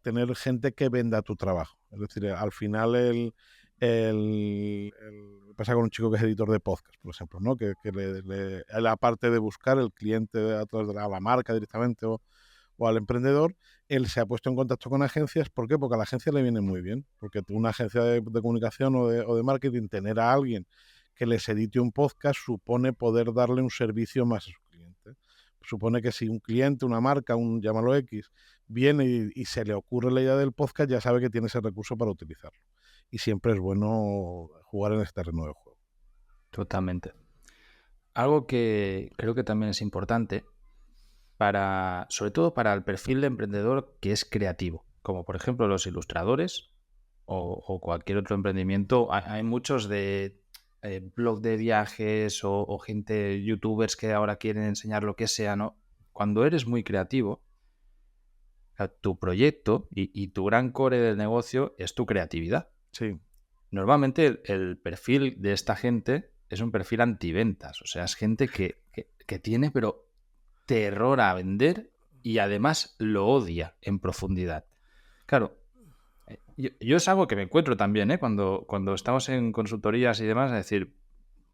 tener gente que venda tu trabajo. Es decir, al final pasa con un chico que es editor de podcast, por ejemplo, ¿no? Que él, aparte de buscar el cliente a través de la marca directamente o al emprendedor, él se ha puesto en contacto con agencias. ¿Por qué? Porque a la agencia le viene muy bien. Porque una agencia de comunicación o de marketing, tener a alguien que les edite un podcast supone poder darle un servicio más a su cliente. Supone que si un cliente, una marca, llámalo X, viene y se le ocurre la idea del podcast, ya sabe que tiene ese recurso para utilizarlo. Y siempre es bueno jugar en este terreno de juego. Totalmente. Algo que creo que también es importante, sobre todo para el perfil de emprendedor que es creativo, como por ejemplo los ilustradores o cualquier otro emprendimiento. Hay muchos de blog de viajes o gente, youtubers que ahora quieren enseñar lo que sea, ¿no? Cuando eres muy creativo, tu proyecto y tu gran core del negocio es tu creatividad. Sí. Normalmente el perfil de esta gente es un perfil antiventas, o sea, es gente que tiene pero terror a vender y además lo odia en profundidad. Claro, yo es algo que me encuentro también, cuando estamos en consultorías y demás, es decir,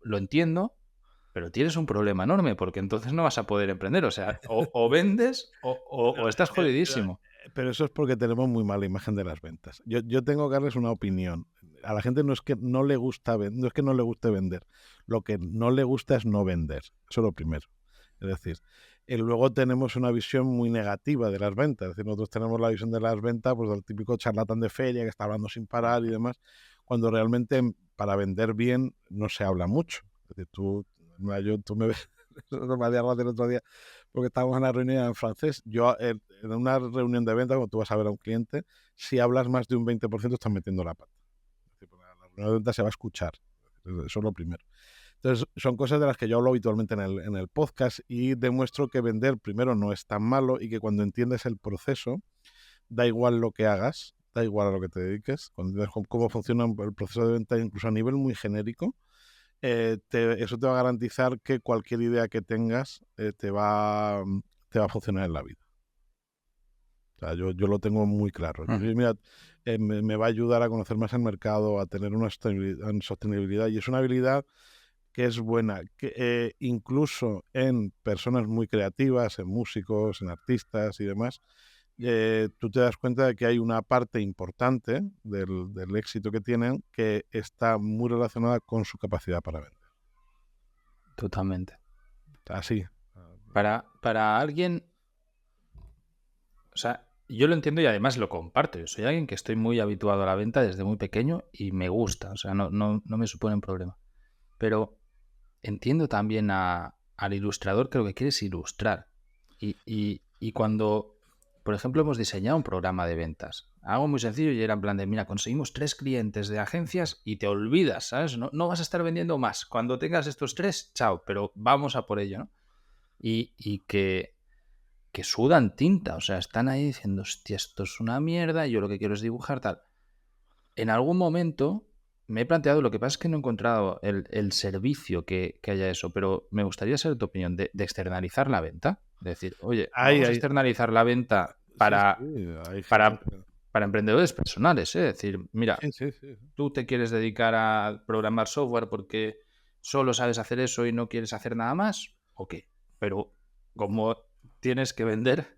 lo entiendo, pero tienes un problema enorme porque entonces no vas a poder emprender. O sea, o vendes o estás jodidísimo. Pero eso es porque tenemos muy mala imagen de las ventas. Yo tengo que darles una opinión. A la gente no es que no le gusta no es que no le guste vender. Lo que no le gusta es no vender. Eso es lo primero. Es decir, luego tenemos una visión muy negativa de las ventas. Es decir, nosotros tenemos la visión de las ventas, pues del típico charlatán de feria que está hablando sin parar y demás, cuando realmente para vender bien no se habla mucho. Es decir, tú me ves, no me hacía gracia el otro día, porque estábamos en una reunión en francés. Yo, en una reunión de venta, cuando tú vas a ver a un cliente, si hablas más de un 20% estás metiendo la pata. Es decir, porque la reunión de venta se va a escuchar. Eso es lo primero. Entonces, son cosas de las que yo hablo habitualmente en el podcast y demuestro que vender primero no es tan malo y que cuando entiendes el proceso, da igual lo que hagas, da igual a lo que te dediques, cuando entiendes cómo funciona el proceso de venta, incluso a nivel muy genérico, eso te va a garantizar que cualquier idea que tengas te va a funcionar en la vida. O sea, yo lo tengo muy claro. Mira, me va a ayudar a conocer más el mercado, a tener una sostenibilidad, y es una habilidad que es buena, que incluso en personas muy creativas, en músicos, en artistas y demás, tú te das cuenta de que hay una parte importante del éxito que tienen que está muy relacionada con su capacidad para vender. Totalmente. Así. Para alguien, o sea, yo lo entiendo y además lo comparto. Yo soy alguien que estoy muy habituado a la venta desde muy pequeño y me gusta, o sea, no me supone un problema. Pero entiendo también al ilustrador que lo que quiere es ilustrar. Y cuando, por ejemplo, hemos diseñado un programa de ventas, algo muy sencillo y era en plan de, mira, conseguimos 3 clientes de agencias y te olvidas, ¿sabes? No vas a estar vendiendo más. Cuando tengas estos 3, chao, pero vamos a por ello, ¿no? Y que sudan tinta, o sea, están ahí diciendo, hostia, esto es una mierda, yo lo que quiero es dibujar tal. En algún momento me he planteado, lo que pasa es que no he encontrado el servicio que haya eso, pero me gustaría saber tu opinión de externalizar la venta. De decir, oye, vamos a externalizar la venta Sí, para, hay para, gente. para emprendedores personales, ¿eh? Es decir, mira, Sí. tú te quieres dedicar a programar software porque solo sabes hacer eso y no quieres hacer nada más, ok. Pero como tienes que vender,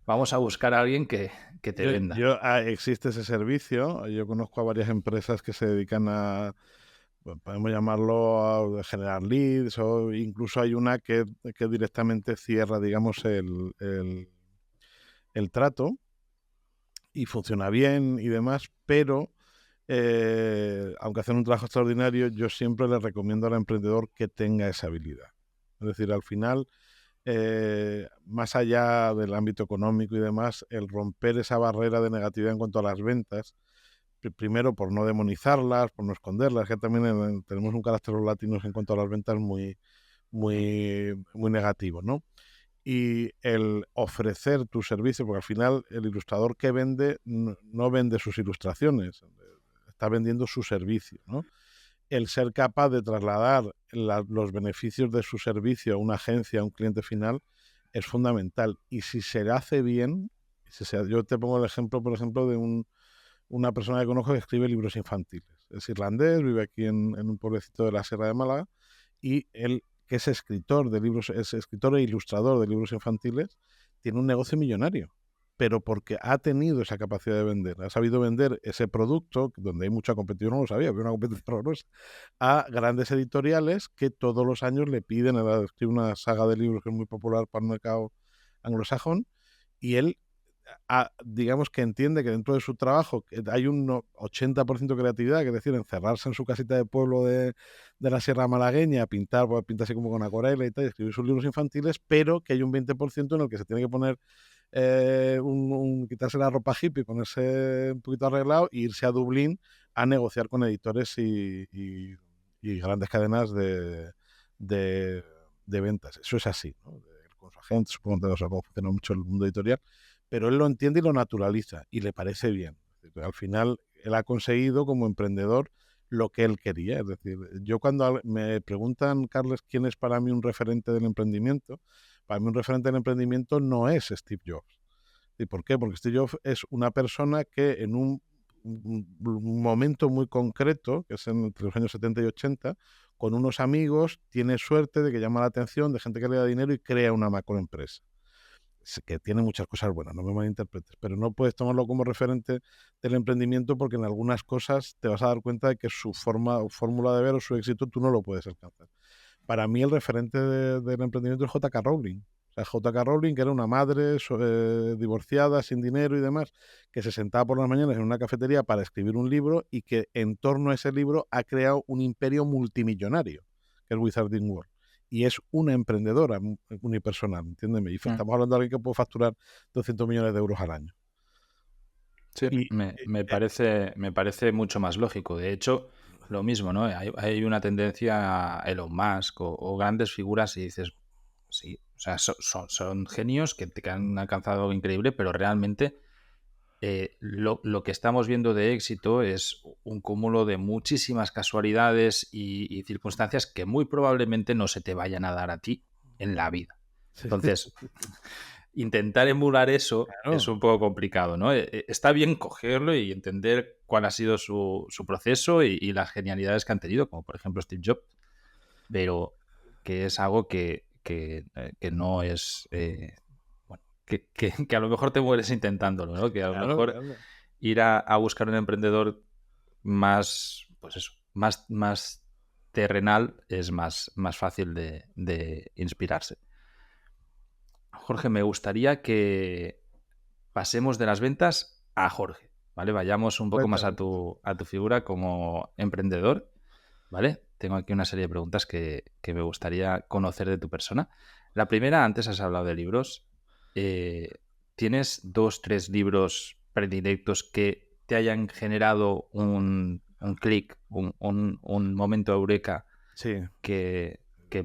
vamos a buscar a alguien que te venda. Existe ese servicio. Yo conozco a varias empresas que se dedican a, bueno, podemos llamarlo, a generar leads, o incluso hay una que directamente cierra, digamos, el trato y funciona bien y demás, pero aunque hacen un trabajo extraordinario, yo siempre le recomiendo al emprendedor que tenga esa habilidad. Es decir, al final, más allá del ámbito económico y demás, el romper esa barrera de negatividad en cuanto a las ventas, primero por no demonizarlas, por no esconderlas, que también tenemos un carácter los latinos en cuanto a las ventas muy negativo, ¿no? Y el ofrecer tu servicio, porque al final el ilustrador que vende no vende sus ilustraciones, está vendiendo su servicio, ¿no? El ser capaz de trasladar los beneficios de su servicio a una agencia, a un cliente final, es fundamental. Y si se hace bien, yo te pongo el ejemplo, por ejemplo, de una persona que conozco que escribe libros infantiles. Es irlandés, vive aquí en un pueblecito de la Sierra de Málaga, y él, que es escritor de libros, es escritor e ilustrador de libros infantiles, tiene un negocio millonario, pero porque ha tenido esa capacidad de vender, ha sabido vender ese producto, donde hay mucha competición, no lo sabía, había una competencia horrorosa, a grandes editoriales que todos los años le piden, escribe una saga de libros que es muy popular para el mercado anglosajón, y él, digamos que entiende que dentro de su trabajo hay un 80% de creatividad, que es decir, encerrarse en su casita de pueblo de la Sierra Malagueña, pintar, pues, pinta así como con acuarela y tal, y escribir sus libros infantiles, pero que hay un 20% en el que se tiene que poner quitarse la ropa hippie, ponerse un poquito arreglado e irse a Dublín a negociar con editores y grandes cadenas de ventas. Eso es así, ¿no? Con su agente, supongo que cómo funciona mucho el mundo editorial, pero él lo entiende y lo naturaliza y le parece bien. Al final, él ha conseguido como emprendedor lo que él quería. Es decir, yo cuando me preguntan, Carles, quién es para mí un referente del emprendimiento, para mí un referente del emprendimiento no es Steve Jobs. ¿Y por qué? Porque Steve Jobs es una persona que en un momento muy concreto, que es entre los años 70 y 80, con unos amigos, tiene suerte de que llama la atención de gente que le da dinero y crea una macroempresa. Que tiene muchas cosas buenas, no me malinterpretes, pero no puedes tomarlo como referente del emprendimiento porque en algunas cosas te vas a dar cuenta de que su fórmula de ver o su éxito tú no lo puedes alcanzar. Para mí el referente del emprendimiento es J.K. Rowling. O sea, J.K. Rowling, que era una madre divorciada, sin dinero y demás, que se sentaba por las mañanas en una cafetería para escribir un libro y que en torno a ese libro ha creado un imperio multimillonario, que es Wizarding World. Y es una emprendedora unipersonal, entiéndeme. Y estamos hablando de alguien que puede facturar 200 millones de euros al año. Sí, Y, me parece mucho más lógico. De hecho, lo mismo, ¿no? Hay una tendencia a Elon Musk o grandes figuras y dices, sí, o sea, son genios que han alcanzado algo increíble, pero realmente lo que estamos viendo de éxito es un cúmulo de muchísimas casualidades y circunstancias que muy probablemente no se te vayan a dar a ti en la vida. Entonces, intentar emular eso claro, es un poco complicado, ¿no? Está bien cogerlo y entender cuál ha sido su proceso y las genialidades que han tenido, como por ejemplo Steve Jobs, pero que es algo que no es... bueno, que a lo mejor te mueres intentándolo, ¿no? Que a lo claro, mejor claro. ir a buscar un emprendedor más, pues eso, más terrenal es más fácil de inspirarse. Jorge, me gustaría que pasemos de las ventas a Jorge, ¿vale? Vayamos un poco más a Cuéntame. tu figura como emprendedor, ¿vale? Tengo aquí una serie de preguntas que me gustaría conocer de tu persona. La primera, antes has hablado de libros. ¿Tienes 2, 3 libros predilectos que te hayan generado un clic, un momento eureka Sí. que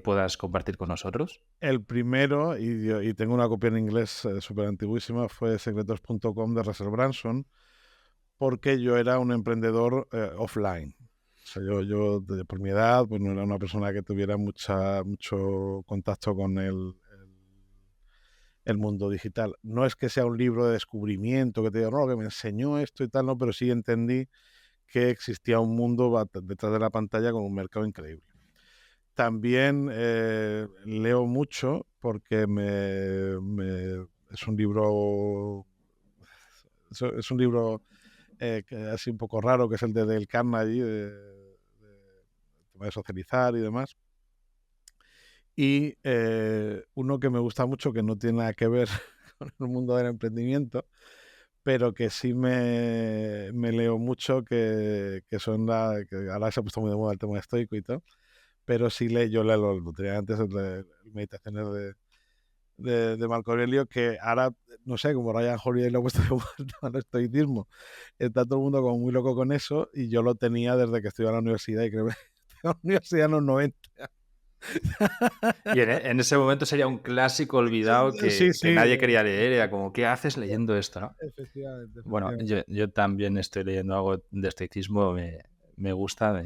puedas compartir con nosotros? El primero, y tengo una copia en inglés súper antiguísima, fue secretos.com de Russell Branson, porque yo era un emprendedor offline. O sea, por mi edad, pues no era una persona que tuviera mucho contacto con el mundo digital. No es que sea un libro de descubrimiento que te diga, no, que me enseñó esto y tal, no, pero sí entendí que existía un mundo detrás de la pantalla con un mercado increíble. También leo mucho porque es un libro así un poco raro, que es el de Dale Carnegie, de socializar y demás. Y uno que me gusta mucho, que no tiene nada que ver con el mundo del emprendimiento, pero que sí me leo mucho, que que ahora se ha puesto muy de moda el tema estoico y todo, pero sí yo lo tenía antes, Meditaciones de Marco Aurelio, que ahora, no sé, como Ryan Holiday lo ha puesto de moda al estoicismo, está todo el mundo como muy loco con eso, y yo lo tenía desde que estudiaba en la universidad, y creo que en la universidad en los 90. Y en ese momento sería un clásico olvidado Sí, que sí, nadie quería leer. Era como, ¿qué haces leyendo esto, no? efectivamente, Bueno, efectivamente. yo también estoy leyendo algo de estoicismo, me gusta,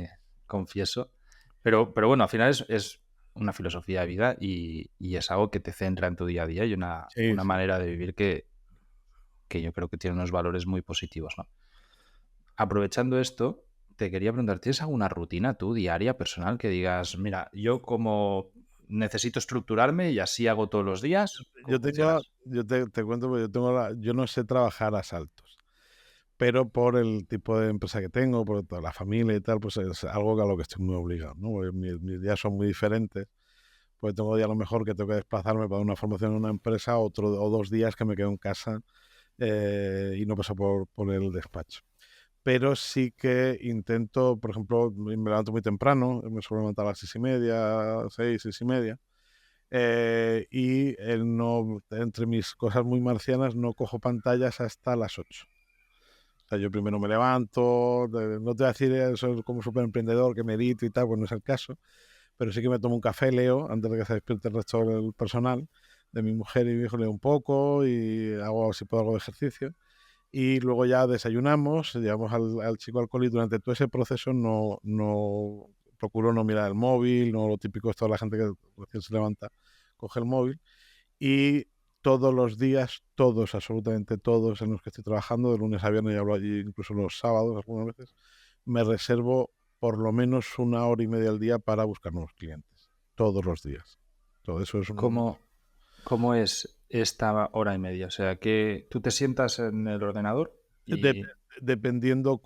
confieso. Pero bueno, al final es una filosofía de vida y es algo que te centra en tu día a día y Sí, una sí. manera de vivir que yo creo que tiene unos valores muy positivos, ¿no? Aprovechando esto, te quería preguntar, ¿tienes alguna rutina tú diaria, personal, que digas, mira, yo como necesito estructurarme y así hago todos los días? ¿Cómo funcionas? Yo te cuento, porque yo no sé trabajar a saltos, pero por el tipo de empresa que tengo, por toda la familia y tal, pues es algo a lo que estoy muy obligado, ¿no? Porque mis días son muy diferentes, pues tengo días a lo mejor que tengo que desplazarme para una formación en una empresa, o 2 días que me quedo en casa y no paso por el despacho. Pero sí que intento, por ejemplo, me levanto muy temprano, me suelo levantar a las 6:30, 6:30, y no, entre mis cosas muy marcianas, no cojo pantallas hasta las 8. O sea, yo primero me levanto, no te voy a decir eso como súper emprendedor, que medito y tal, pues no es el caso, pero sí que me tomo un café, leo, antes de que se despierte el resto del personal, de mi mujer y mi hijo, leo un poco y hago, si puedo, algo de ejercicio. Y luego ya desayunamos, llevamos al chico al cole, y durante todo ese proceso procuro no mirar el móvil, no lo típico es toda la gente que recién se levanta, coge el móvil. Y todos los días, todos, absolutamente todos en los que estoy trabajando, de lunes a viernes, y hablo allí incluso los sábados algunas veces, me reservo por lo menos 1 hora y media al día para buscar nuevos clientes, todos los días. Todo eso es ¿Cómo es esta hora y media? O sea, que tú te sientas en el ordenador de- y... dependiendo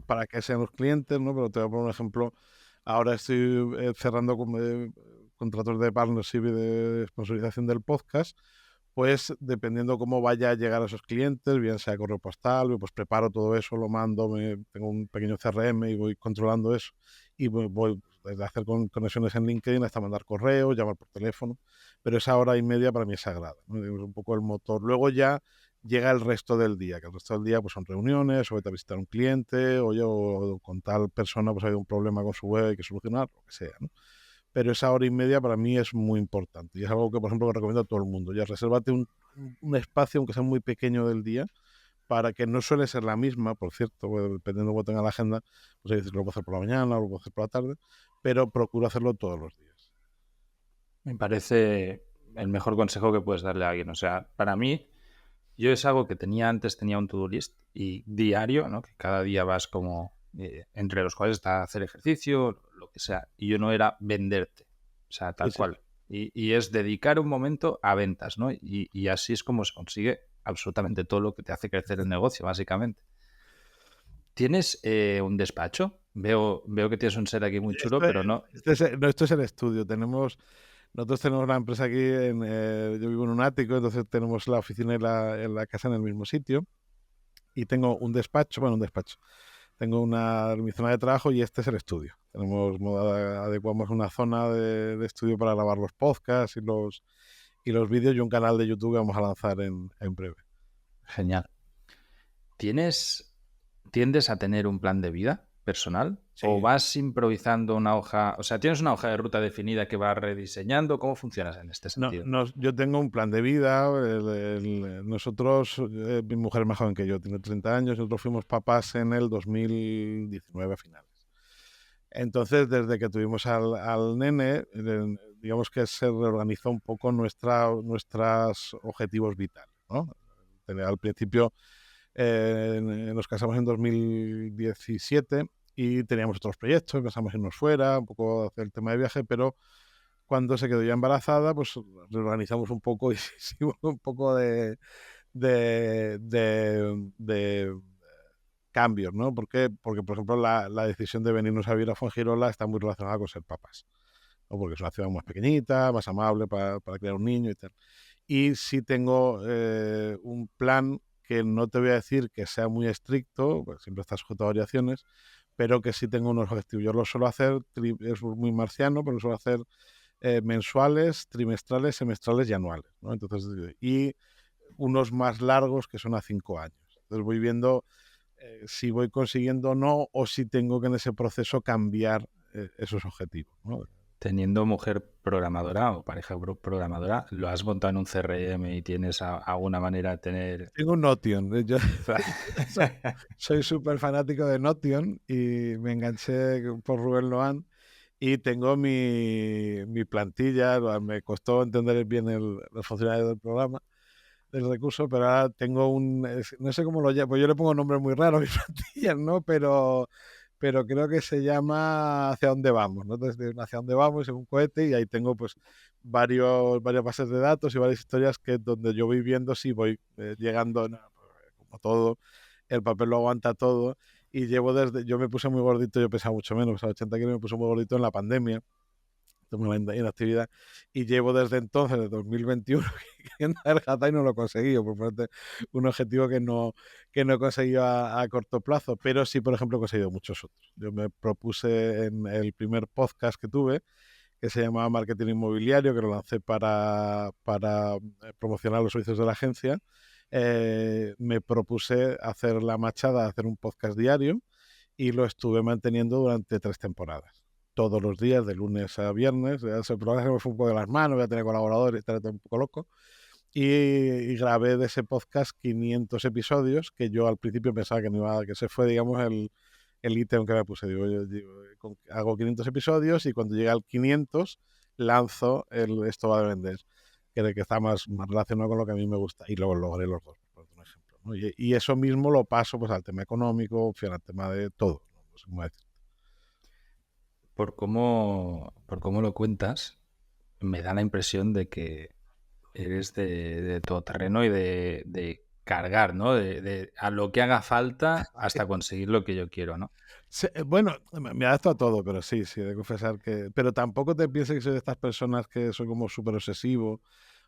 para qué sean los clientes, ¿no? Pero te voy a poner un ejemplo. Ahora estoy cerrando contratos de partnership y de sponsorización del podcast. Pues dependiendo cómo vaya a llegar a esos clientes, bien sea correo postal, pues preparo todo eso, lo mando, tengo un pequeño CRM y voy controlando eso. Y voy desde hacer conexiones en LinkedIn hasta mandar correos, llamar por teléfono. Pero esa hora y media para mí es sagrada, ¿no? Es un poco el motor. Luego ya llega el resto del día, que el resto del día pues son reuniones, o vete a visitar a un cliente, o con tal persona pues ha habido un problema con su web, hay que solucionar, lo que sea, ¿no? Pero esa hora y media para mí es muy importante y es algo que, por ejemplo, recomiendo a todo el mundo. Ya resérvate un espacio, aunque sea muy pequeño del día, para que no suele ser la misma, por cierto, dependiendo de cómo tenga la agenda, pues hay veces que lo puedo hacer por la mañana, lo puedo hacer por la tarde, pero procuro hacerlo todos los días. Me parece el mejor consejo que puedes darle a alguien. O sea, para mí, yo es algo que tenía un to-do list y diario, ¿no? Que cada día vas como entre los cuales está hacer ejercicio, lo que sea. Y yo no era venderte, o sea, Sí, tal sí. cual. Y es dedicar un momento a ventas, ¿no? Y así es como se consigue absolutamente todo lo que te hace crecer el negocio, básicamente. ¿Tienes un despacho? Veo que tienes un set aquí muy chulo, Esto, pero no. no, esto es el estudio. Nosotros tenemos la empresa aquí, yo vivo en un ático, entonces tenemos la oficina y la casa en el mismo sitio. Y tengo un despacho, bueno, un despacho. Tengo mi zona de trabajo y este es el estudio. Adecuamos una zona de estudio para grabar los podcasts y los vídeos y un canal de YouTube que vamos a lanzar en breve. Genial. ¿Tiendes a tener un plan de vida personal? ¿O Sí. vas improvisando una hoja? O sea, ¿tienes una hoja de ruta definida que vas rediseñando? ¿Cómo funcionas en este No, sentido? yo tengo un plan de vida. Nosotros, mi mujer es más joven que yo, tiene 30 años, nosotros fuimos papás en el 2019 a finales. Entonces, desde que tuvimos al nene, digamos que se reorganizó un poco nuestros objetivos vitales, ¿no? Al principio nos casamos en 2017 y teníamos otros proyectos, pensamos irnos fuera, un poco hacer el tema de viaje, pero cuando se quedó ya embarazada, pues reorganizamos un poco y hicimos un poco de cambios, ¿no? ¿Por qué? Porque, por ejemplo, la decisión de venirnos a vivir a Fuengirola está muy relacionada con ser papás, ¿no? Porque es una ciudad más pequeñita, más amable para criar un niño y tal. Y sí tengo un plan que no te voy a decir que sea muy estricto, pues siempre está sujeto a variaciones, pero que sí tengo unos objetivos. Yo lo suelo hacer, es muy marciano, pero lo suelo hacer mensuales, trimestrales, semestrales y anuales, ¿no? Entonces, y unos más largos que son a 5 años. Entonces voy viendo si voy consiguiendo o no, o si tengo que en ese proceso cambiar esos objetivos, ¿no? Teniendo mujer programadora o pareja programadora, ¿lo has montado en un CRM y tienes alguna manera de tener... Tengo un Notion. Yo soy súper fanático de Notion y me enganché por Rubén Loan y tengo mi plantilla. Me costó entender bien los funcionarios del programa, del recurso, pero ahora tengo no sé cómo lo llamo, pues yo le pongo nombres muy raros a mis plantillas, ¿no? Pero creo que se llama Hacia dónde vamos, ¿no? Entonces, Hacia dónde vamos es un cohete y ahí tengo pues varias bases de datos y varias historias que donde yo voy viendo si voy llegando, no, pues, como todo, el papel lo aguanta todo y yo me puse muy gordito, yo pesaba mucho menos, pesaba 80 kilos, me puse muy gordito en la pandemia, tuve una inactividad y llevo desde entonces, desde 2021, queriendo adelgazar y no lo he conseguido, por ponerte un objetivo que no he conseguido a corto plazo, pero sí, por ejemplo, he conseguido muchos otros. Yo me propuse en el primer podcast que tuve, que se llamaba Marketing Inmobiliario, que lo lancé para promocionar los servicios de la agencia. Me propuse hacer la machada, hacer un podcast diario y lo estuve manteniendo durante 3 temporadas. Todos los días, de lunes a viernes. Ese programa se me fue un poco de las manos, voy a tener colaboradores, estaré un poco loco. Y grabé de ese podcast 500 episodios, que yo al principio pensaba que no iba, que se fue, digamos, el ítem que me puse. Hago 500 episodios y cuando llega al 500 lanzo esto va a vender, que está más relacionado con lo que a mí me gusta. Y luego logré los dos, por un ejemplo, ¿no? Y eso mismo lo paso pues al tema económico, al tema de todo, ¿no? No sé cómo decir. por cómo lo cuentas, me da la impresión de que eres de todoterreno y de cargar, ¿no? De a lo que haga falta hasta conseguir lo que yo quiero, ¿no? Sí, bueno, me adapto a todo, pero sí, he de confesar que pero tampoco te pienses que soy de estas personas que soy como súper obsesivo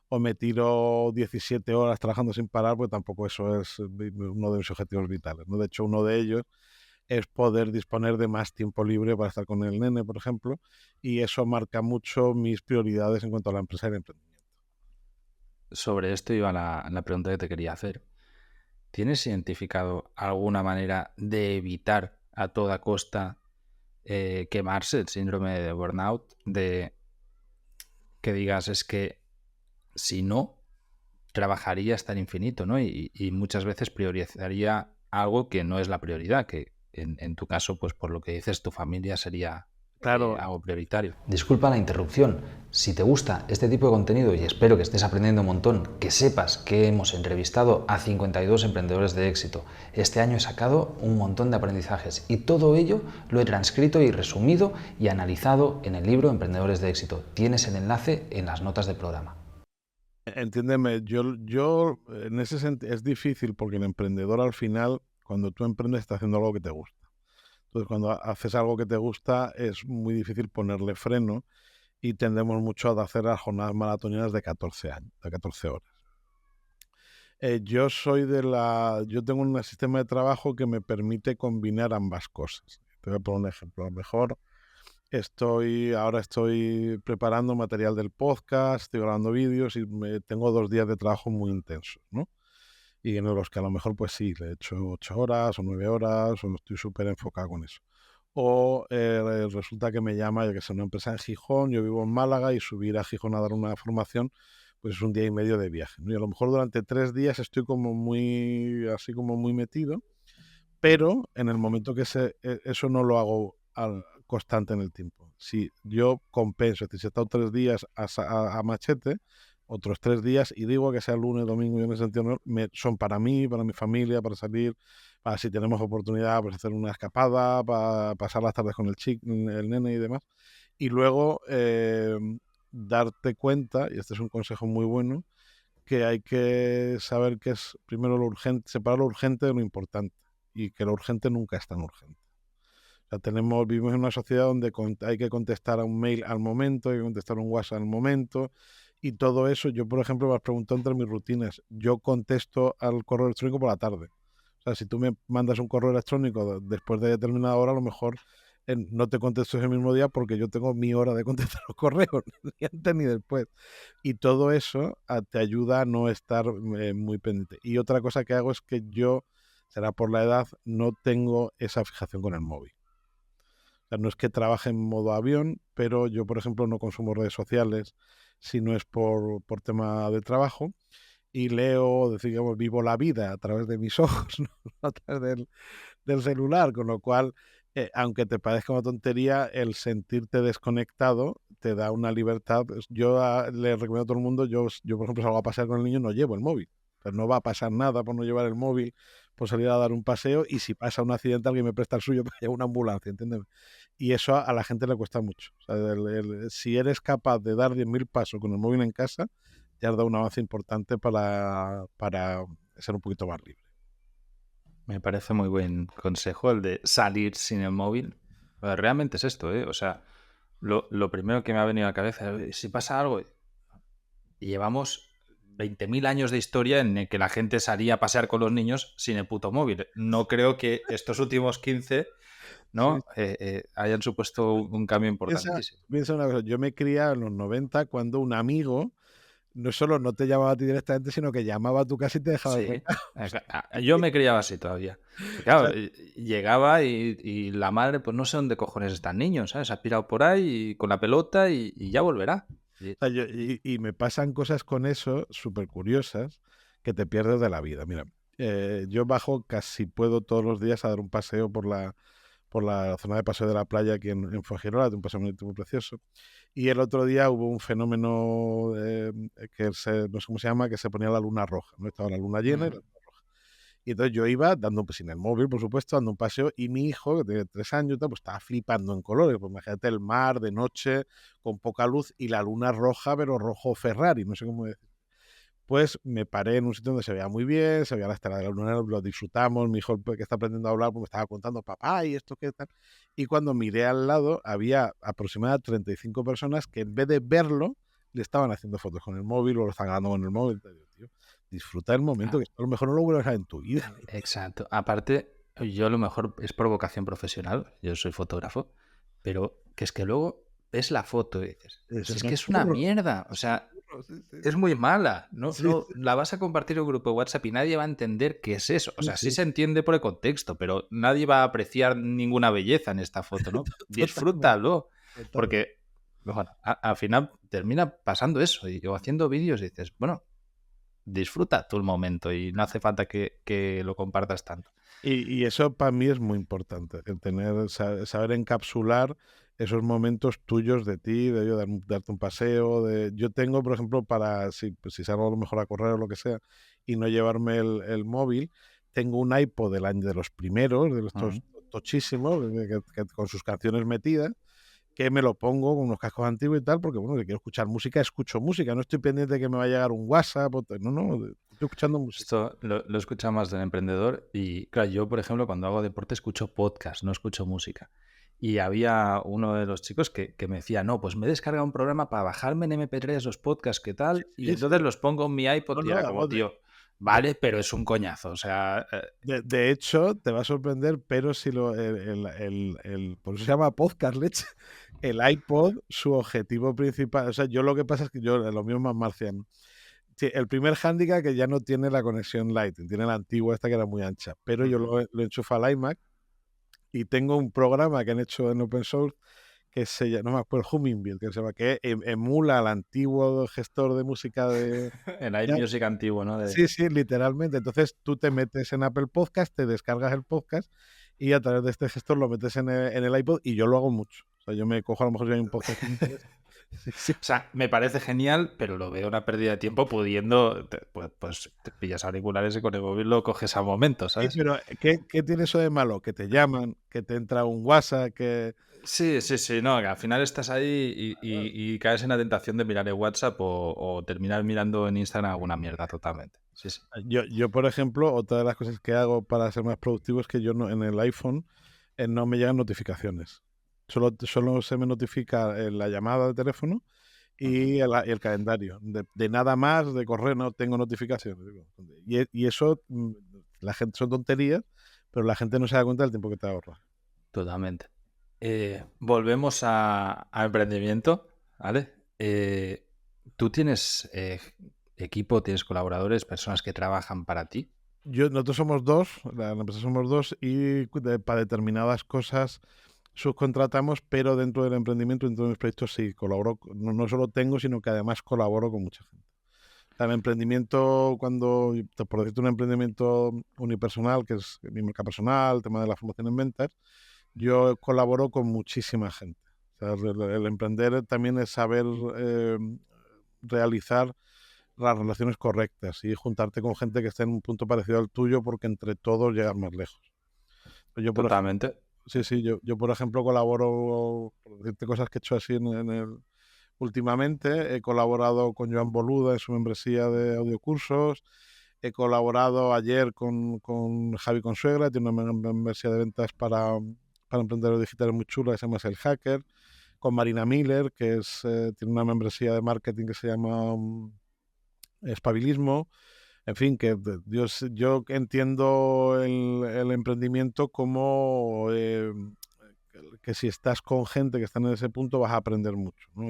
o me tiro 17 horas trabajando sin parar, pues tampoco eso es uno de mis objetivos vitales, ¿no? De hecho, uno de ellos es poder disponer de más tiempo libre para estar con el nene, por ejemplo, y eso marca mucho mis prioridades en cuanto a la empresa y el emprendimiento. Sobre esto iba la pregunta que te quería hacer. ¿Tienes identificado alguna manera de evitar a toda costa quemarse, el síndrome de burnout? De que digas, es que si no, trabajaría hasta el infinito, ¿no? Y muchas veces priorizaría algo que no es la prioridad, que en tu caso, pues por lo que dices, tu familia sería Claro, algo prioritario. Disculpa la interrupción. Si te gusta este tipo de contenido y espero que estés aprendiendo un montón, que sepas que hemos entrevistado a 52 emprendedores de éxito. Este año he sacado un montón de aprendizajes y todo ello lo he transcrito y resumido y analizado en el libro Emprendedores de éxito. Tienes el enlace en las notas del programa. entiéndeme, yo en ese sentido es difícil porque el emprendedor al final, cuando tú emprendes, está haciendo algo que te gusta. Entonces, cuando haces algo que te gusta, es muy difícil ponerle freno y tendemos mucho a hacer las jornadas maratonianas de 14 años, de 14 horas. Yo tengo un sistema de trabajo que me permite combinar ambas cosas. Te voy a poner un ejemplo. A lo mejor ahora estoy preparando material del podcast, estoy grabando vídeos y tengo 2 días de trabajo muy intensos, ¿no? Y en los que a lo mejor, pues sí, le he hecho 8 horas o 9 horas o estoy súper enfocado con eso. O resulta que me llama, yo que sé, una empresa en Gijón, yo vivo en Málaga y subir a Gijón a dar una formación, pues es un día y medio de viaje, ¿no? Y a lo mejor durante 3 días estoy como muy, así como muy metido, pero en el momento que eso no lo hago constante en el tiempo. Si yo compenso, es decir, si he estado 3 días a machete, otros 3 días, y digo que sea lunes, domingo, y en ese sentido son para mí, para mi familia, para salir, para si tenemos oportunidad, pues hacer una escapada, para pasar las tardes con el nene y demás. Y luego darte cuenta, y este es un consejo muy bueno, que hay que saber que es primero lo urgente, separar lo urgente de lo importante y que lo urgente nunca es tan urgente. O sea, vivimos en una sociedad donde hay que contestar a un mail al momento, hay que contestar a un WhatsApp al momento y todo eso. Yo, por ejemplo, me has preguntado entre mis rutinas. Yo contesto al correo electrónico por la tarde. O sea, si tú me mandas un correo electrónico después de determinada hora, a lo mejor no te contesto ese mismo día porque yo tengo mi hora de contestar los correos, ni antes ni después. Y todo eso te ayuda a no estar muy pendiente. Y otra cosa que hago es que yo, será por la edad, no tengo esa fijación con el móvil. O sea, no es que trabaje en modo avión, pero yo, por ejemplo, no consumo redes sociales si no es por tema de trabajo. Y leo, digamos, vivo la vida a través de mis ojos, ¿no? A través del celular, con lo cual, aunque te parezca una tontería, el sentirte desconectado te da una libertad. Yo le recomiendo a todo el mundo, yo por ejemplo salgo a pasear con el niño, no llevo el móvil. Pero no va a pasar nada por no llevar el móvil, por salir a dar un paseo y si pasa un accidente alguien me presta el suyo para llevar una ambulancia, ¿entiendes? Y eso a la gente le cuesta mucho. O sea, si eres capaz de dar 10.000 pasos con el móvil en casa, ya has dado un avance importante para ser un poquito más libre. Me parece muy buen consejo el de salir sin el móvil. Pero realmente es esto, ¿eh? O sea, lo primero que me ha venido a la cabeza es, si pasa algo, llevamos 20.000 años de historia en el que la gente salía a pasear con los niños sin el puto móvil. No creo que estos últimos 15, Sí. ¿no? Hayan supuesto un cambio Piensa, importantísimo. piensa una cosa, yo me crié en los 90 cuando un amigo no solo no te llamaba a ti directamente, sino que llamaba a tu casa y te dejaba el Sí, recado. yo me criaba así todavía. Y O claro, sea, llegaba y la madre, pues no sé dónde cojones están niños, ¿sabes? Ha pirado por ahí con la pelota y ya volverá. Y- o sea, y me pasan cosas con eso súper curiosas que te pierdes de la vida. Mira, yo bajo casi puedo todos los días a dar un paseo por la zona de paseo de la playa aquí en Fuengirola, de un paseo muy precioso. Y el otro día hubo un fenómeno no sé cómo se llama, que se ponía la luna roja, ¿no? Estaba la luna llena y la Ujú. luna roja. Y entonces yo iba dando, pues sin el móvil, por supuesto, dando un paseo, y mi hijo, que tiene 3 años, pues estaba flipando en colores. Pues imagínate el mar de noche, con poca luz, y la luna roja, pero rojo Ferrari, no sé cómo decir. Pues me paré en un sitio donde se veía muy bien, se veía la estela de la luna, lo disfrutamos. Mi hijo, que está aprendiendo a hablar, pues me estaba contando, papá, ¿y esto qué tal? Y cuando miré al lado, había aproximadamente 35 personas que en vez de verlo, le estaban haciendo fotos con el móvil o lo estaban grabando con el móvil. Entonces, digo, tío, disfruta el momento, que a lo mejor no lo vuelves a ver en tu vida. Exacto. Aparte, yo a lo mejor es por vocación profesional, yo soy fotógrafo, pero que es que luego ves la foto y dices, pues es que es una mierda, o sea, es muy mala, no, Sí, no sí. la vas a compartir en un grupo de WhatsApp y nadie va a entender qué es eso. O sea, sí Sí, se entiende por el contexto, pero nadie va a apreciar ninguna belleza en esta foto, ¿no? totalmente, Disfrútalo, totalmente. porque bueno, al final termina pasando eso y o haciendo vídeos y dices, bueno, disfruta tú el momento y no hace falta que lo compartas tanto. Y eso para mí es muy importante, el tener, saber encapsular esos momentos tuyos de ti, de yo darte un paseo. Yo tengo, por ejemplo, para pues, si salgo a lo mejor a correr o lo que sea, y no llevarme el móvil, tengo un iPod del año de los primeros, de estos tochísimos, con sus canciones metidas, que me lo pongo con unos cascos antiguos y tal, porque bueno, si quiero escuchar música, escucho música, no estoy pendiente de que me va a llegar un WhatsApp, no, estoy escuchando música. Esto lo he escuchado más del emprendedor y, claro, yo, por ejemplo, cuando hago deporte escucho podcast, no escucho música. Y había uno de los chicos que me decía, no, pues me he descargado un programa para bajarme en MP3 los podcasts, ¿qué tal? Y Sí, sí. entonces los pongo en mi iPod No, y no, era como, vamos, tío, vale, pero es un coñazo. O sea, de hecho, te va a sorprender, pero si por eso se llama podcast, leche. El iPod, su objetivo principal, o sea, yo lo que pasa es que yo, lo mío es más marciano. Sí, el primer hándicap que ya no tiene la conexión Lightning, tiene la antigua esta que era muy ancha, pero yo lo enchufo al iMac y tengo un programa que han hecho en open source que se llama, no me acuerdo, Hummingbird, que se llama, que emula al antiguo gestor de música de... el Ya, iMusic antiguo, ¿no? sí, sí, literalmente. Entonces tú te metes en Apple Podcast, te descargas el podcast y a través de este gestor lo metes en el iPod, y yo lo hago mucho. O sea, yo me cojo, a lo mejor si hay un podcast que me interesa. Sí, sí. O sea, me parece genial, pero lo veo una pérdida de tiempo pudiendo, pues te pillas auriculares y con el móvil lo coges a momento, Sí, ¿sabes? pero ¿qué tiene eso de malo? Que te llaman, que te entra un WhatsApp, que... Sí, sí, sí, no, que al final estás ahí y caes en la tentación de mirar el WhatsApp o terminar mirando en Instagram alguna mierda totalmente. Sí, sí. Yo, por ejemplo, otra de las cosas que hago para ser más productivo es que yo no, en el iPhone no me llegan notificaciones. Solo se me notifica la llamada de teléfono y el calendario. De nada más, de correo no tengo notificaciones. Y eso, la gente, son tonterías, pero la gente no se da cuenta del tiempo que te ahorra. Totalmente. Volvemos a emprendimiento, ¿vale? ¿Tú tienes equipo, tienes colaboradores, personas que trabajan para ti? Nosotros somos dos, la empresa somos dos, y para determinadas cosas subcontratamos, pero dentro del emprendimiento, dentro de mis proyectos, sí colaboro. No solo tengo, sino que además colaboro con mucha gente. O sea, el emprendimiento, por decirte un emprendimiento unipersonal, que es mi marca personal, el tema de la formación en ventas, yo colaboro con muchísima gente. O sea, el emprender también es saber realizar las relaciones correctas y juntarte con gente que esté en un punto parecido al tuyo, porque entre todos llegas más lejos. Yo, por ejemplo, Totalmente. sí, yo por ejemplo colaboro, por decirte cosas que he hecho así últimamente. He colaborado con Joan Boluda en su membresía de audiocursos. He colaborado ayer con Javi Consuegra, tiene una membresía de ventas para emprendedores digitales muy chula que se llama El Hacker. Con Marina Miller, que tiene una membresía de marketing que se llama Espabilismo. En fin, que yo entiendo el emprendimiento como que si estás con gente que está en ese punto vas a aprender mucho, ¿no?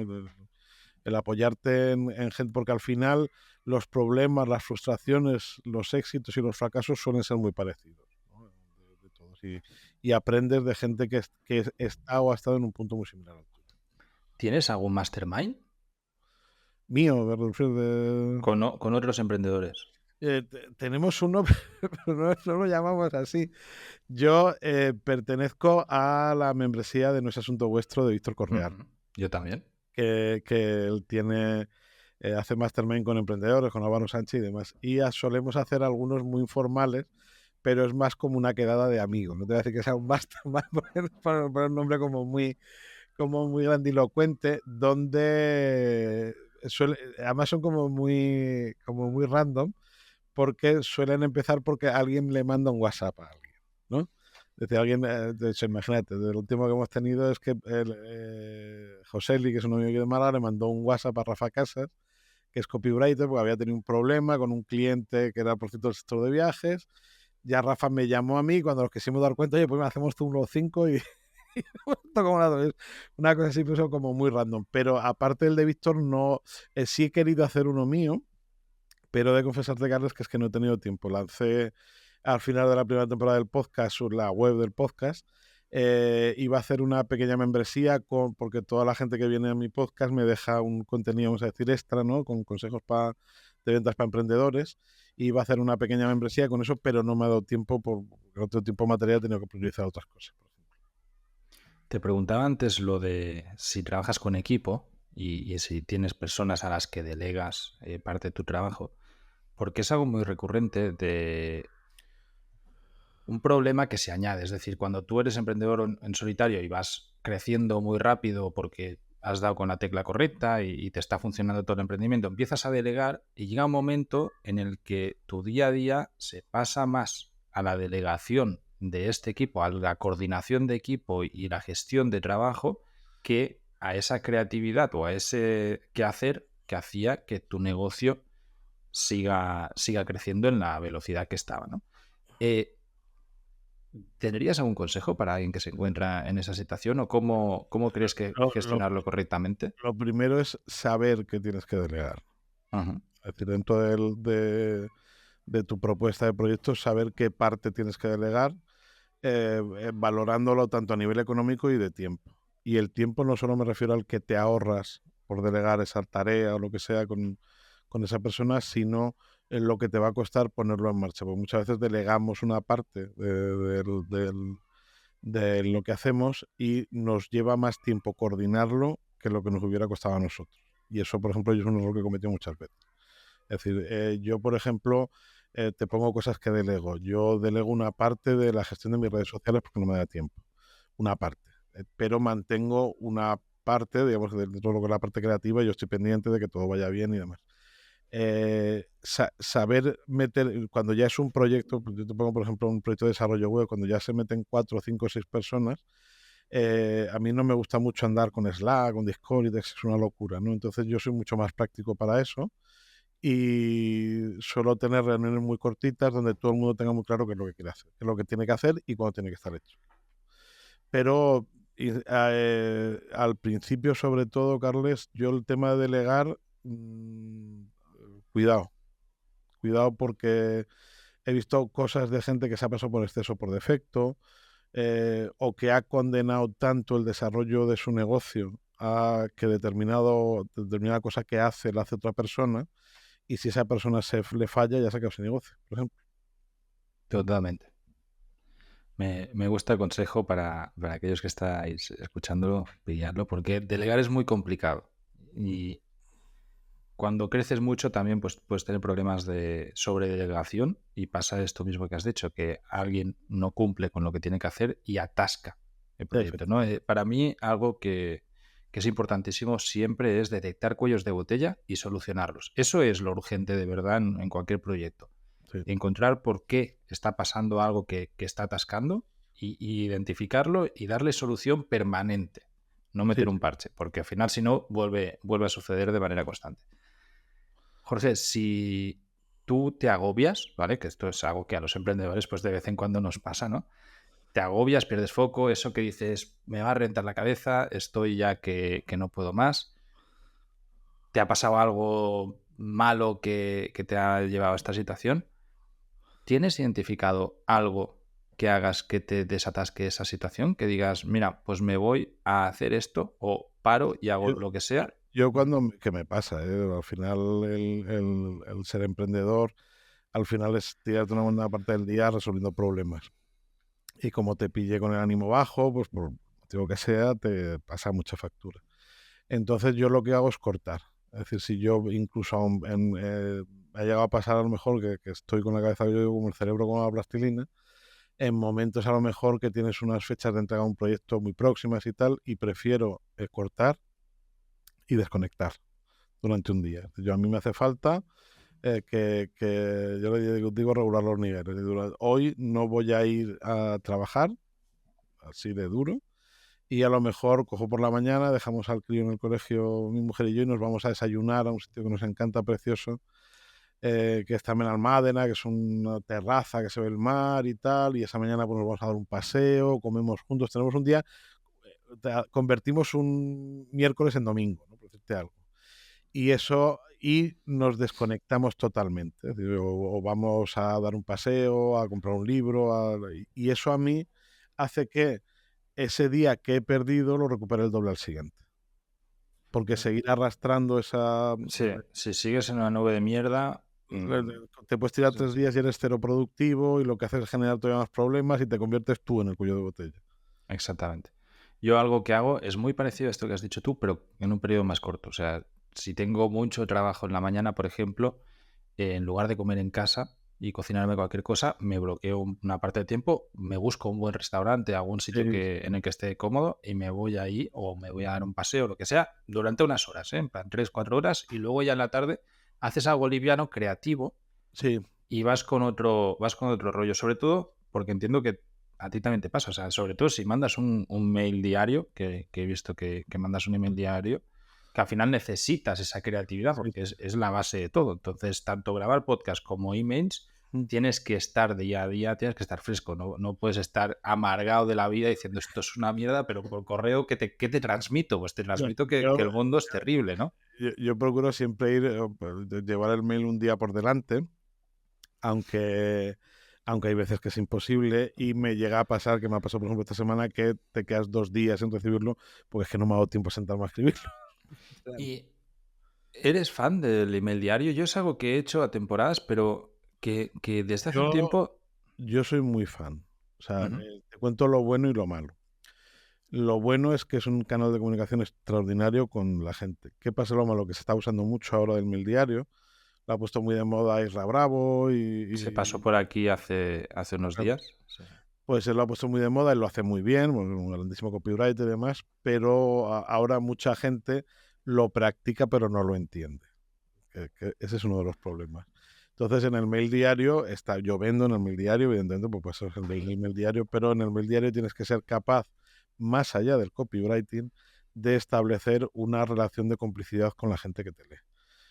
El apoyarte en gente, porque al final los problemas, las frustraciones, los éxitos y los fracasos suelen ser muy parecidos, ¿no? De todos. Y aprendes de gente que está o ha estado en un punto muy similar al tuyo. ¿Tienes algún mastermind Mío, me refiero de... con otros emprendedores? Tenemos uno, pero no lo llamamos así. Yo pertenezco a la membresía de No es Asunto Vuestro de Víctor Correal, Yo también. que él tiene, hace mastermind con emprendedores, con Álvaro Sánchez y demás. Y solemos hacer algunos muy informales, pero es más como una quedada de amigos. No te voy a decir que sea un basta, más por un nombre como muy grandilocuente, donde además son como muy random, porque suelen empezar porque alguien le manda un WhatsApp a alguien, ¿no? Es decir, alguien, de hecho, imagínate, el último que hemos tenido es que Joseli, que es un amigo de Málaga, le mandó un WhatsApp a Rafa Casas, que es copywriter, porque había tenido un problema con un cliente que era por cierto del sector de viajes. Ya Rafa me llamó a mí cuando nos quisimos dar cuenta, oye, pues hacemos tú unos 5 y como una cosa así, pues, como muy random. Pero aparte del de Víctor, no, sí he querido hacer uno mío, pero he de confesarte, Carlos, que es que no he tenido tiempo. Lancé al final de la primera temporada del podcast, la web del podcast, iba a hacer una pequeña membresía porque toda la gente que viene a mi podcast me deja un contenido, vamos a decir, extra, ¿no? Con consejos de ventas para emprendedores. Iba a hacer una pequeña membresía con eso, pero no me ha dado tiempo porque no tengo tiempo material, he tenido que priorizar otras cosas. Te preguntaba antes lo de si trabajas con equipo y si tienes personas a las que delegas parte de tu trabajo, porque es algo muy recurrente de un problema que se añade. Es decir, cuando tú eres emprendedor en solitario y vas creciendo muy rápido porque has dado con la tecla correcta y te está funcionando todo el emprendimiento, empiezas a delegar y llega un momento en el que tu día a día se pasa más a la delegación de este equipo, a la coordinación de equipo y la gestión de trabajo, que a esa creatividad o a ese quehacer que hacía que tu negocio siga creciendo en la velocidad que estaba, ¿no? ¿Tendrías algún consejo para alguien que se encuentra en esa situación o cómo crees que gestionarlo correctamente? Lo primero es saber que tienes que delegar. Ajá. Es decir, dentro de tu propuesta de proyecto, saber qué parte tienes que delegar, valorándolo tanto a nivel económico y de tiempo. Y el tiempo no solo me refiero al que te ahorras por delegar esa tarea o lo que sea con esa persona, sino en lo que te va a costar ponerlo en marcha. Porque muchas veces delegamos una parte de lo que hacemos y nos lleva más tiempo coordinarlo que lo que nos hubiera costado a nosotros. Y eso, por ejemplo, yo es un error que he cometido muchas veces. Es decir, yo, por ejemplo, te pongo cosas que delego. Yo delego una parte de la gestión de mis redes sociales porque no me da tiempo. Una parte. Pero mantengo una parte, digamos, de todo lo que es la parte creativa, yo estoy pendiente de que todo vaya bien y demás. Saber meter, cuando ya es un proyecto, yo te pongo por ejemplo un proyecto de desarrollo web, cuando ya se meten 4, 5, 6 personas, a mí no me gusta mucho andar con Slack, con Discord, y es una locura, ¿no? Entonces yo soy mucho más práctico para eso y suelo tener reuniones muy cortitas donde todo el mundo tenga muy claro qué es lo que quiere hacer, qué es lo que tiene que hacer y cuándo tiene que estar hecho. Pero al principio, sobre todo, Carles, yo el tema de delegar, cuidado porque he visto cosas de gente que se ha pasado por exceso por defecto, o que ha condenado tanto el desarrollo de su negocio a que determinada cosa que hace la hace otra persona, y si esa persona le falla, ya se acaba su negocio, por ejemplo. Totalmente. Me gusta el consejo para aquellos que estáis escuchándolo, pillarlo, porque delegar es muy complicado. Y cuando creces mucho también pues, puedes tener problemas de sobredelegación y pasa esto mismo que has dicho, que alguien no cumple con lo que tiene que hacer y atasca el proyecto, ¿no? Para mí algo que es importantísimo siempre es detectar cuellos de botella y solucionarlos. Eso es lo urgente de verdad en cualquier proyecto. Sí. Encontrar por qué está pasando algo que está atascando y identificarlo y darle solución permanente. No meter un parche, porque al final si no vuelve a suceder de manera constante. Jorge, si tú te agobias, ¿vale? Que esto es algo que a los emprendedores pues de vez en cuando nos pasa, ¿no? Te agobias, pierdes foco, eso que dices, me va a rentar la cabeza, estoy ya que no puedo más. ¿Te ha pasado algo malo que te ha llevado a esta situación? ¿Tienes identificado algo que hagas que te desatasque esa situación? Que digas, mira, pues me voy a hacer esto o paro y hago lo que sea. ¿Qué me pasa? Al final el ser emprendedor, al final es tirarte una buena parte del día resolviendo problemas. Y como te pille con el ánimo bajo, pues por motivo que sea, te pasa mucha factura. Entonces yo lo que hago es cortar. Es decir, si yo incluso ha llegado a pasar a lo mejor que estoy con la cabeza yo como el cerebro como la plastilina, en momentos a lo mejor que tienes unas fechas de entrega de un proyecto muy próximas y tal, y prefiero cortar y desconectar durante un día. A mí me hace falta que yo le digo regular los niveles. Hoy no voy a ir a trabajar así de duro, y a lo mejor cojo por la mañana, dejamos al crío en el colegio, mi mujer y yo, y nos vamos a desayunar a un sitio que nos encanta, precioso, que está en Benalmádena, que es una terraza que se ve el mar y tal, y esa mañana pues nos vamos a dar un paseo, comemos juntos, tenemos un día, convertimos un miércoles en domingo, ¿no? Por decirte algo. Y eso, y nos desconectamos totalmente. Es decir, o vamos a dar un paseo, a comprar un libro, y eso a mí hace que ese día que he perdido lo recupere el doble al siguiente. Porque seguir arrastrando esa... Sí, si sigues en una nube de mierda, Te puedes tirar sí, 3 días y eres cero productivo, y lo que haces es generar todavía más problemas y te conviertes tú en el cuello de botella. exactamente. Yo algo que hago es muy parecido a esto que has dicho tú, pero en un periodo más corto. O sea, si tengo mucho trabajo en la mañana, por ejemplo, en lugar de comer en casa y cocinarme cualquier cosa, me bloqueo una parte de tiempo, me busco un buen restaurante, algún sitio Sí, en el que esté cómodo y me voy ahí o me voy a dar un paseo, lo que sea, durante unas horas, en plan 3-4 horas, y luego ya en la tarde haces algo liviano, creativo, sí, y vas con otro rollo, sobre todo porque entiendo que a ti también te pasa, o sea, sobre todo si mandas un mail diario, que he visto que mandas un email diario, que al final necesitas esa creatividad sí. porque es la base de todo. Entonces, tanto grabar podcast como emails, tienes que estar día a día, tienes que estar fresco, no puedes estar amargado de la vida diciendo esto es una mierda, pero por correo, ¿qué te transmito? Pues te transmito que Yo, el mundo es terrible, ¿no? yo procuro siempre ir, llevar el mail un día por delante, aunque hay veces que es imposible, y me llega a pasar, que me ha pasado por ejemplo esta semana, que te quedas 2 días sin recibirlo porque es que no me ha dado tiempo a sentarme a escribirlo. Y ¿eres fan del email diario? Yo es algo que he hecho a temporadas, pero que desde hace un Yo, tiempo... yo soy muy fan. O sea, Ujú. te cuento lo bueno y lo malo. Lo bueno es que es un canal de comunicación extraordinario con la gente. ¿Qué pasa lo malo? Que se está usando mucho ahora del mail diario. Lo ha puesto muy de moda Isra Bravo Se pasó por aquí hace unos días. Sí. pues él lo ha puesto muy de moda, él lo hace muy bien, un grandísimo copywriter y demás, pero ahora mucha gente lo practica pero no lo entiende. Que ese es uno de los problemas. Entonces, en el mail diario, yo vendo en el mail diario, evidentemente, pues eso es el mail diario, pero en el mail diario tienes que ser capaz, más allá del copywriting, de establecer una relación de complicidad con la gente que te lee.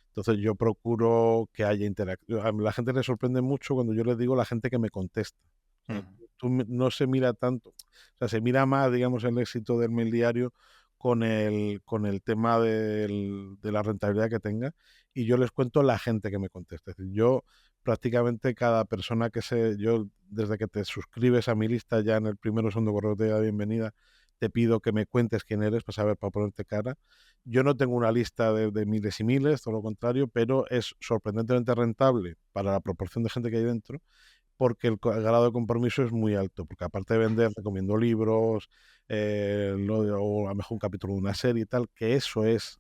Entonces, yo procuro que haya interacción. A la gente le sorprende mucho cuando yo les digo la gente que me contesta. O sea, no se mira tanto, o sea, se mira más, digamos, el éxito del mail diario con el tema de la rentabilidad que tenga, y yo les cuento la gente que me contesta. Es decir, yo prácticamente cada persona yo desde que te suscribes a mi lista, ya en el primero o segundo correo te da bienvenida, te pido que me cuentes quién eres para saber, para ponerte cara. Yo no tengo una lista de miles y miles, todo lo contrario, pero es sorprendentemente rentable para la proporción de gente que hay dentro, porque el grado de compromiso es muy alto, porque aparte de vender, recomiendo libros, o a lo mejor un capítulo de una serie y tal, que eso es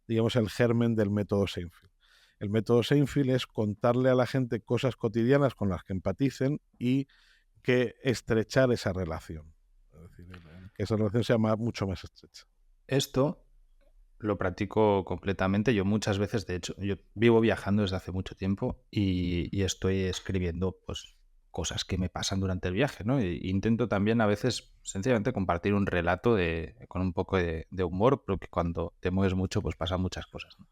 digamos, el germen del método Seinfeld. El método Seinfeld es contarle a la gente cosas cotidianas con las que empaticen y que estrechar esa relación. Es decir, que esa relación sea mucho más estrecha. Esto lo practico completamente. Yo muchas veces, de hecho, yo vivo viajando desde hace mucho tiempo y estoy escribiendo pues cosas que me pasan durante el viaje, ¿no? E intento también a veces sencillamente compartir un relato con un poco de humor, porque cuando te mueves mucho pues pasan muchas cosas, ¿no?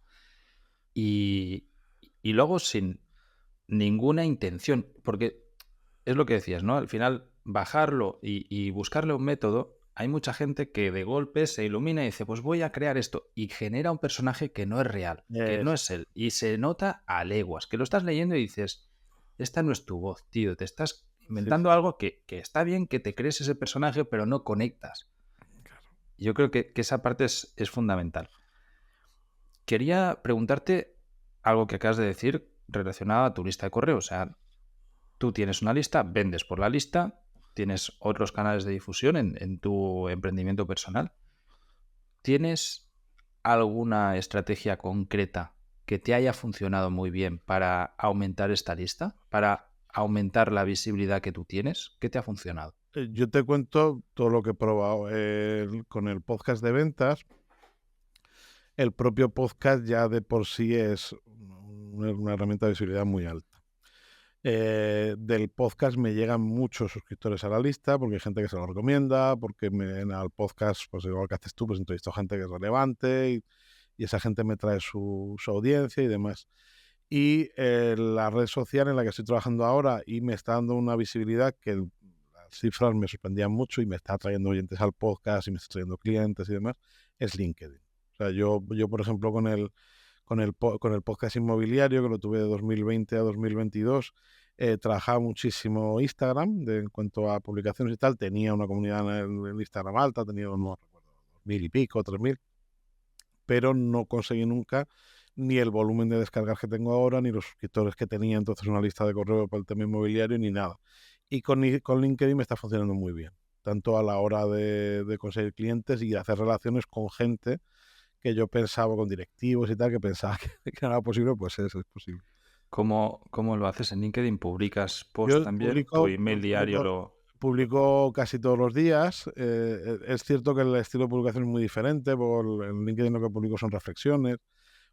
Y, y luego sin ninguna intención, porque es lo que decías, ¿no? Al final, bajarlo y buscarle un método, hay mucha gente que de golpe se ilumina y dice, pues voy a crear esto, y genera un personaje que no es real, que no es él, y se nota a leguas, que lo estás leyendo y dices, esta no es tu voz, tío, te estás Sí, inventando algo que está bien que te crees ese personaje, pero no conectas. Yo creo que esa parte es fundamental. Quería preguntarte algo que acabas de decir relacionado a tu lista de correo. O sea, tú tienes una lista, vendes por la lista, tienes otros canales de difusión en tu emprendimiento personal. ¿Tienes alguna estrategia concreta que te haya funcionado muy bien para aumentar esta lista, para aumentar la visibilidad que tú tienes? ¿Qué te ha funcionado? Yo te cuento todo lo que he probado con el podcast de ventas. El propio podcast ya de por sí es una herramienta de visibilidad muy alta. Del podcast me llegan muchos suscriptores a la lista porque hay gente que se lo recomienda, porque al podcast, pues igual que haces tú, pues entrevisto a gente que es relevante y esa gente me trae su audiencia y demás. Y la red social en la que estoy trabajando ahora y me está dando una visibilidad que las cifras me sorprendían mucho y me está trayendo oyentes al podcast y me está trayendo clientes y demás, es LinkedIn. O sea, yo por ejemplo, con el podcast inmobiliario, que lo tuve de 2020 a 2022, trabajaba muchísimo Instagram en cuanto a publicaciones y tal. Tenía una comunidad en Instagram alta, tenía, no recuerdo, 2.000 y pico, 3.000, pero no conseguí nunca ni el volumen de descargas que tengo ahora, ni los suscriptores que tenía entonces una lista de correo para el tema inmobiliario, ni nada. Y con LinkedIn me está funcionando muy bien, tanto a la hora de conseguir clientes y hacer relaciones con gente que yo pensaba, con directivos y tal, que pensaba que no era posible, pues eso es posible. ¿Cómo lo haces en LinkedIn? ¿Publicas post Yo también? ¿Tu email diario lo...? publico casi todos los días. Es cierto que el estilo de publicación es muy diferente. En LinkedIn lo que publico son reflexiones,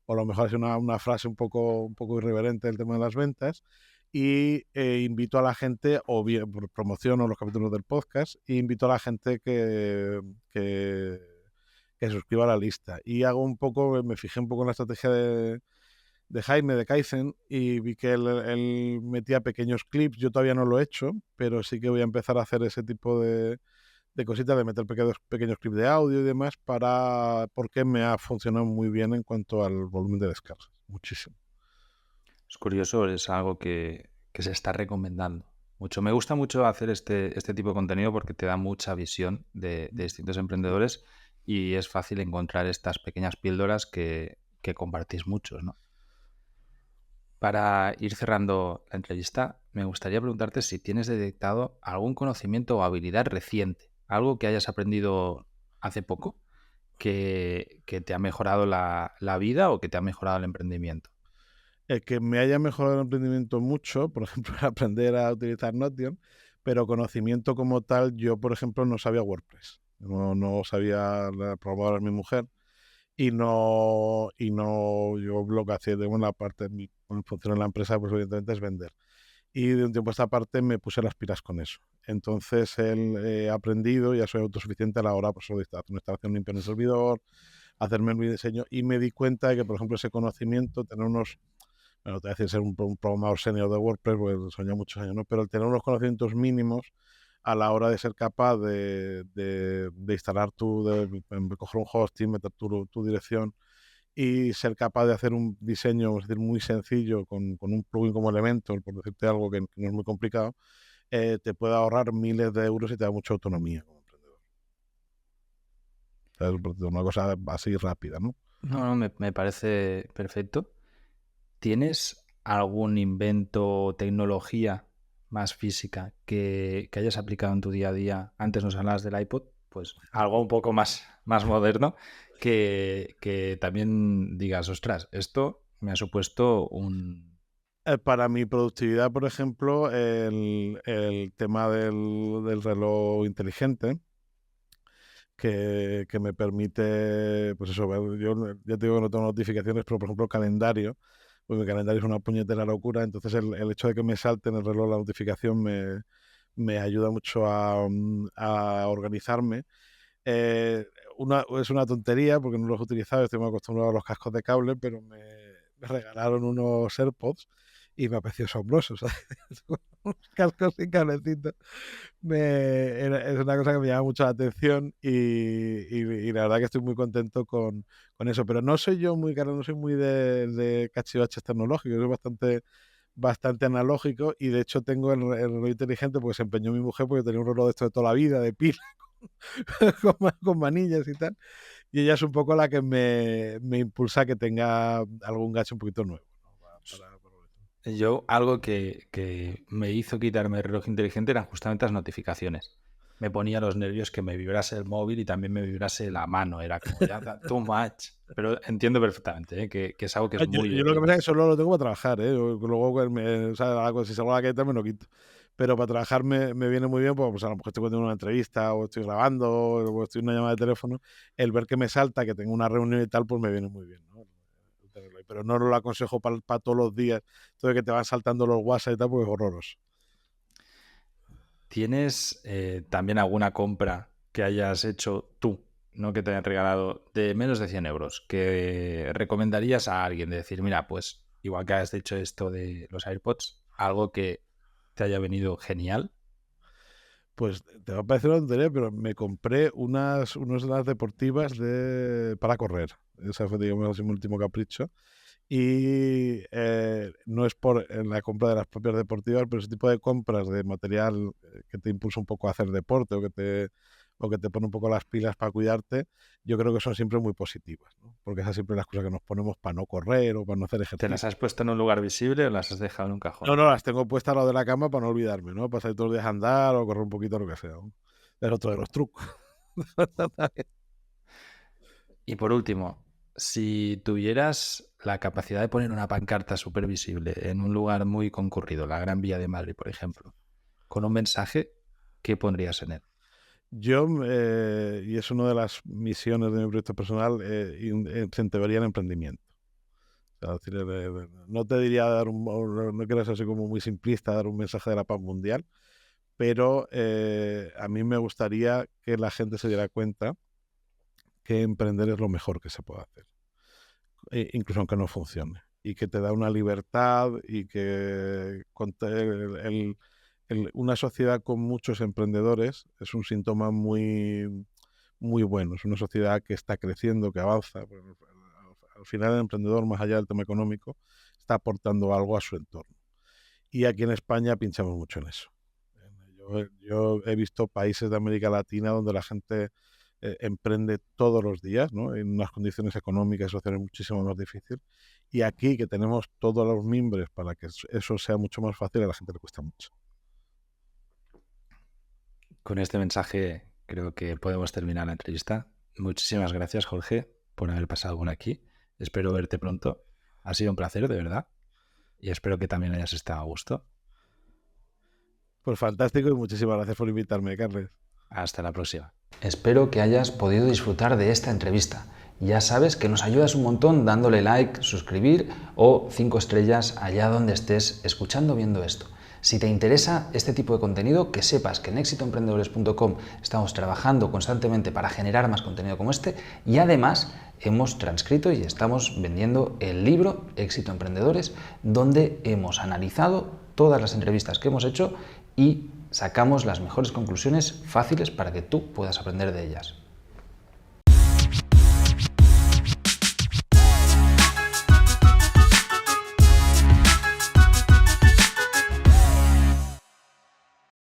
o a lo mejor es una frase un poco irreverente del tema de las ventas. Y invito a la gente, o bien promociono los capítulos del podcast, e invito a la gente que se suscriba a la lista. Y me fijé un poco en la estrategia de Jaime de Kaizen y vi que él metía pequeños clips. Yo todavía no lo he hecho, pero sí que voy a empezar a hacer ese tipo de cositas, de meter pequeños clips de audio y demás, porque me ha funcionado muy bien en cuanto al volumen de descargas. Muchísimo. Es curioso, es algo que se está recomendando mucho. Me gusta mucho hacer este tipo de contenido porque te da mucha visión de distintos emprendedores y es fácil encontrar estas pequeñas píldoras que compartís muchos, ¿no? Para ir cerrando la entrevista, me gustaría preguntarte si tienes detectado algún conocimiento o habilidad reciente, algo que hayas aprendido hace poco que te ha mejorado la vida o que te ha mejorado el emprendimiento. El que me haya mejorado el emprendimiento mucho, por ejemplo, aprender a utilizar Notion, pero conocimiento como tal, yo, por ejemplo, no sabía WordPress. No sabía programar mi mujer. Yo lo que hacía de buena parte de mi función en la empresa, pues evidentemente es vender. Y de un tiempo a esta parte me puse las pilas con eso. Entonces he aprendido, ya soy autosuficiente a la hora pues, de hacer una instalación limpia en el servidor, hacerme mi diseño, y me di cuenta de que, por ejemplo, ese conocimiento, tener unos, bueno, te voy a decir ser un programador senior de WordPress, porque soñé muchos años, ¿no? Pero el tener unos conocimientos mínimos a la hora de ser capaz de instalar de coger un hosting, meter tu dirección y ser capaz de hacer un diseño, es decir, muy sencillo con un plugin como Elementor, por decirte algo que no es muy complicado, te puede ahorrar miles de euros y te da mucha autonomía como emprendedor. ¿Sabes? Una cosa así rápida, ¿no? No, me parece perfecto. ¿Tienes algún invento o tecnología más física que hayas aplicado en tu día a día? Antes nos hablabas del iPod, pues algo un poco más moderno que también digas, ostras, esto me ha supuesto un... Para mi productividad, por ejemplo, el tema del reloj inteligente, que me permite, pues eso, yo ya te digo que no tengo notificaciones, pero por ejemplo calendario, pues mi calendario es una puñetera locura, entonces el hecho de que me salte en el reloj la notificación me ayuda mucho a organizarme. Es una tontería porque no los he utilizado, estoy muy acostumbrado a los cascos de cable, pero me regalaron unos AirPods y me pareció asombroso, ¿sabes? Unos cascos sin cablecito. Es una cosa que me llama mucho la atención y la verdad que estoy muy contento con eso. Pero no soy yo muy caro, no soy muy de cachivaches tecnológicos, soy bastante analógico, y de hecho tengo el reloj inteligente porque se empeñó mi mujer porque tenía un reloj de esto de toda la vida, de pila, con manillas y tal. Y ella es un poco la que me impulsa a que tenga algún gadget un poquito nuevo, ¿no? Yo, algo que me hizo quitarme el reloj inteligente eran justamente las notificaciones. me ponía los nervios que me vibrase el móvil y también me vibrase la mano. Era como ya too much. Pero entiendo perfectamente, ¿eh? Que es algo que es muy Yo lo que útil. pasa es que solo lo tengo para trabajar, ¿eh? Luego, o sea, si salgo a la calle me lo quito. Pero para trabajar me viene muy bien, pues a lo mejor estoy haciendo una entrevista o estoy grabando o estoy en una llamada de teléfono. El ver que me salta, que tengo una reunión y tal, pues me viene muy bien, ¿no? Pero no lo aconsejo para todos los días. Todo de que te van saltando los WhatsApp y tal, pues es horroroso. ¿Tienes también alguna compra que hayas hecho tú, no que te hayan regalado, de menos de 100 euros, que recomendarías a alguien? De decir, mira, pues igual que has dicho esto de los AirPods, algo que te haya venido genial. Pues te va a parecer una tontería, pero me compré unas deportivas para correr. Ese fue, digamos, mi último capricho. Y no es por la compra de las propias deportivas, pero ese tipo de compras de material que te impulsa un poco a hacer deporte o que te pone un poco las pilas para cuidarte, yo creo que son siempre muy positivas, ¿no? Porque esas siempre las cosas que nos ponemos para no correr o para no hacer ¿Te ejercicio. las has puesto en un lugar visible o las has dejado en un cajón? No, las tengo puestas al lado de la cama para no olvidarme, ¿no? Para salir todos los días a andar o correr un poquito, lo que sea, ¿no? Es otro de los trucos. Y por último, si tuvieras la capacidad de poner una pancarta súper visible en un lugar muy concurrido, la Gran Vía de Madrid, por ejemplo, con un mensaje, ¿qué pondrías en él? Yo, y es una de las misiones de mi proyecto personal, incentivaría el emprendimiento. O sea, decir, no te diría no quiero ser así como muy simplista, dar un mensaje de la paz mundial, pero a mí me gustaría que la gente se diera cuenta que emprender es lo mejor que se puede hacer, incluso aunque no funcione, y que te da una libertad y que una sociedad con muchos emprendedores es un síntoma muy, muy bueno. Es una sociedad que está creciendo, que avanza. Al final el emprendedor, más allá del tema económico, está aportando algo a su entorno. Y aquí en España pinchamos mucho en eso. Yo he visto países de América Latina donde la gente emprende todos los días, ¿no? En unas condiciones económicas y sociales muchísimo más difíciles. Y aquí, que tenemos todos los mimbres para que eso sea mucho más fácil, a la gente le cuesta mucho. Con este mensaje creo que podemos terminar la entrevista. Muchísimas gracias, Jorge, por haber pasado por aquí. Espero verte pronto. Ha sido un placer, de verdad. Y espero que también hayas estado a gusto. Pues fantástico y muchísimas gracias por invitarme, Carles. Hasta la próxima. Espero que hayas podido disfrutar de esta entrevista. Ya sabes que nos ayudas un montón dándole like, suscribir o 5 estrellas allá donde estés escuchando o viendo esto. Si te interesa este tipo de contenido, que sepas que en exitoemprendedores.com estamos trabajando constantemente para generar más contenido como este y además hemos transcrito y estamos vendiendo el libro Éxito Emprendedores, donde hemos analizado todas las entrevistas que hemos hecho y sacamos las mejores conclusiones fáciles para que tú puedas aprender de ellas.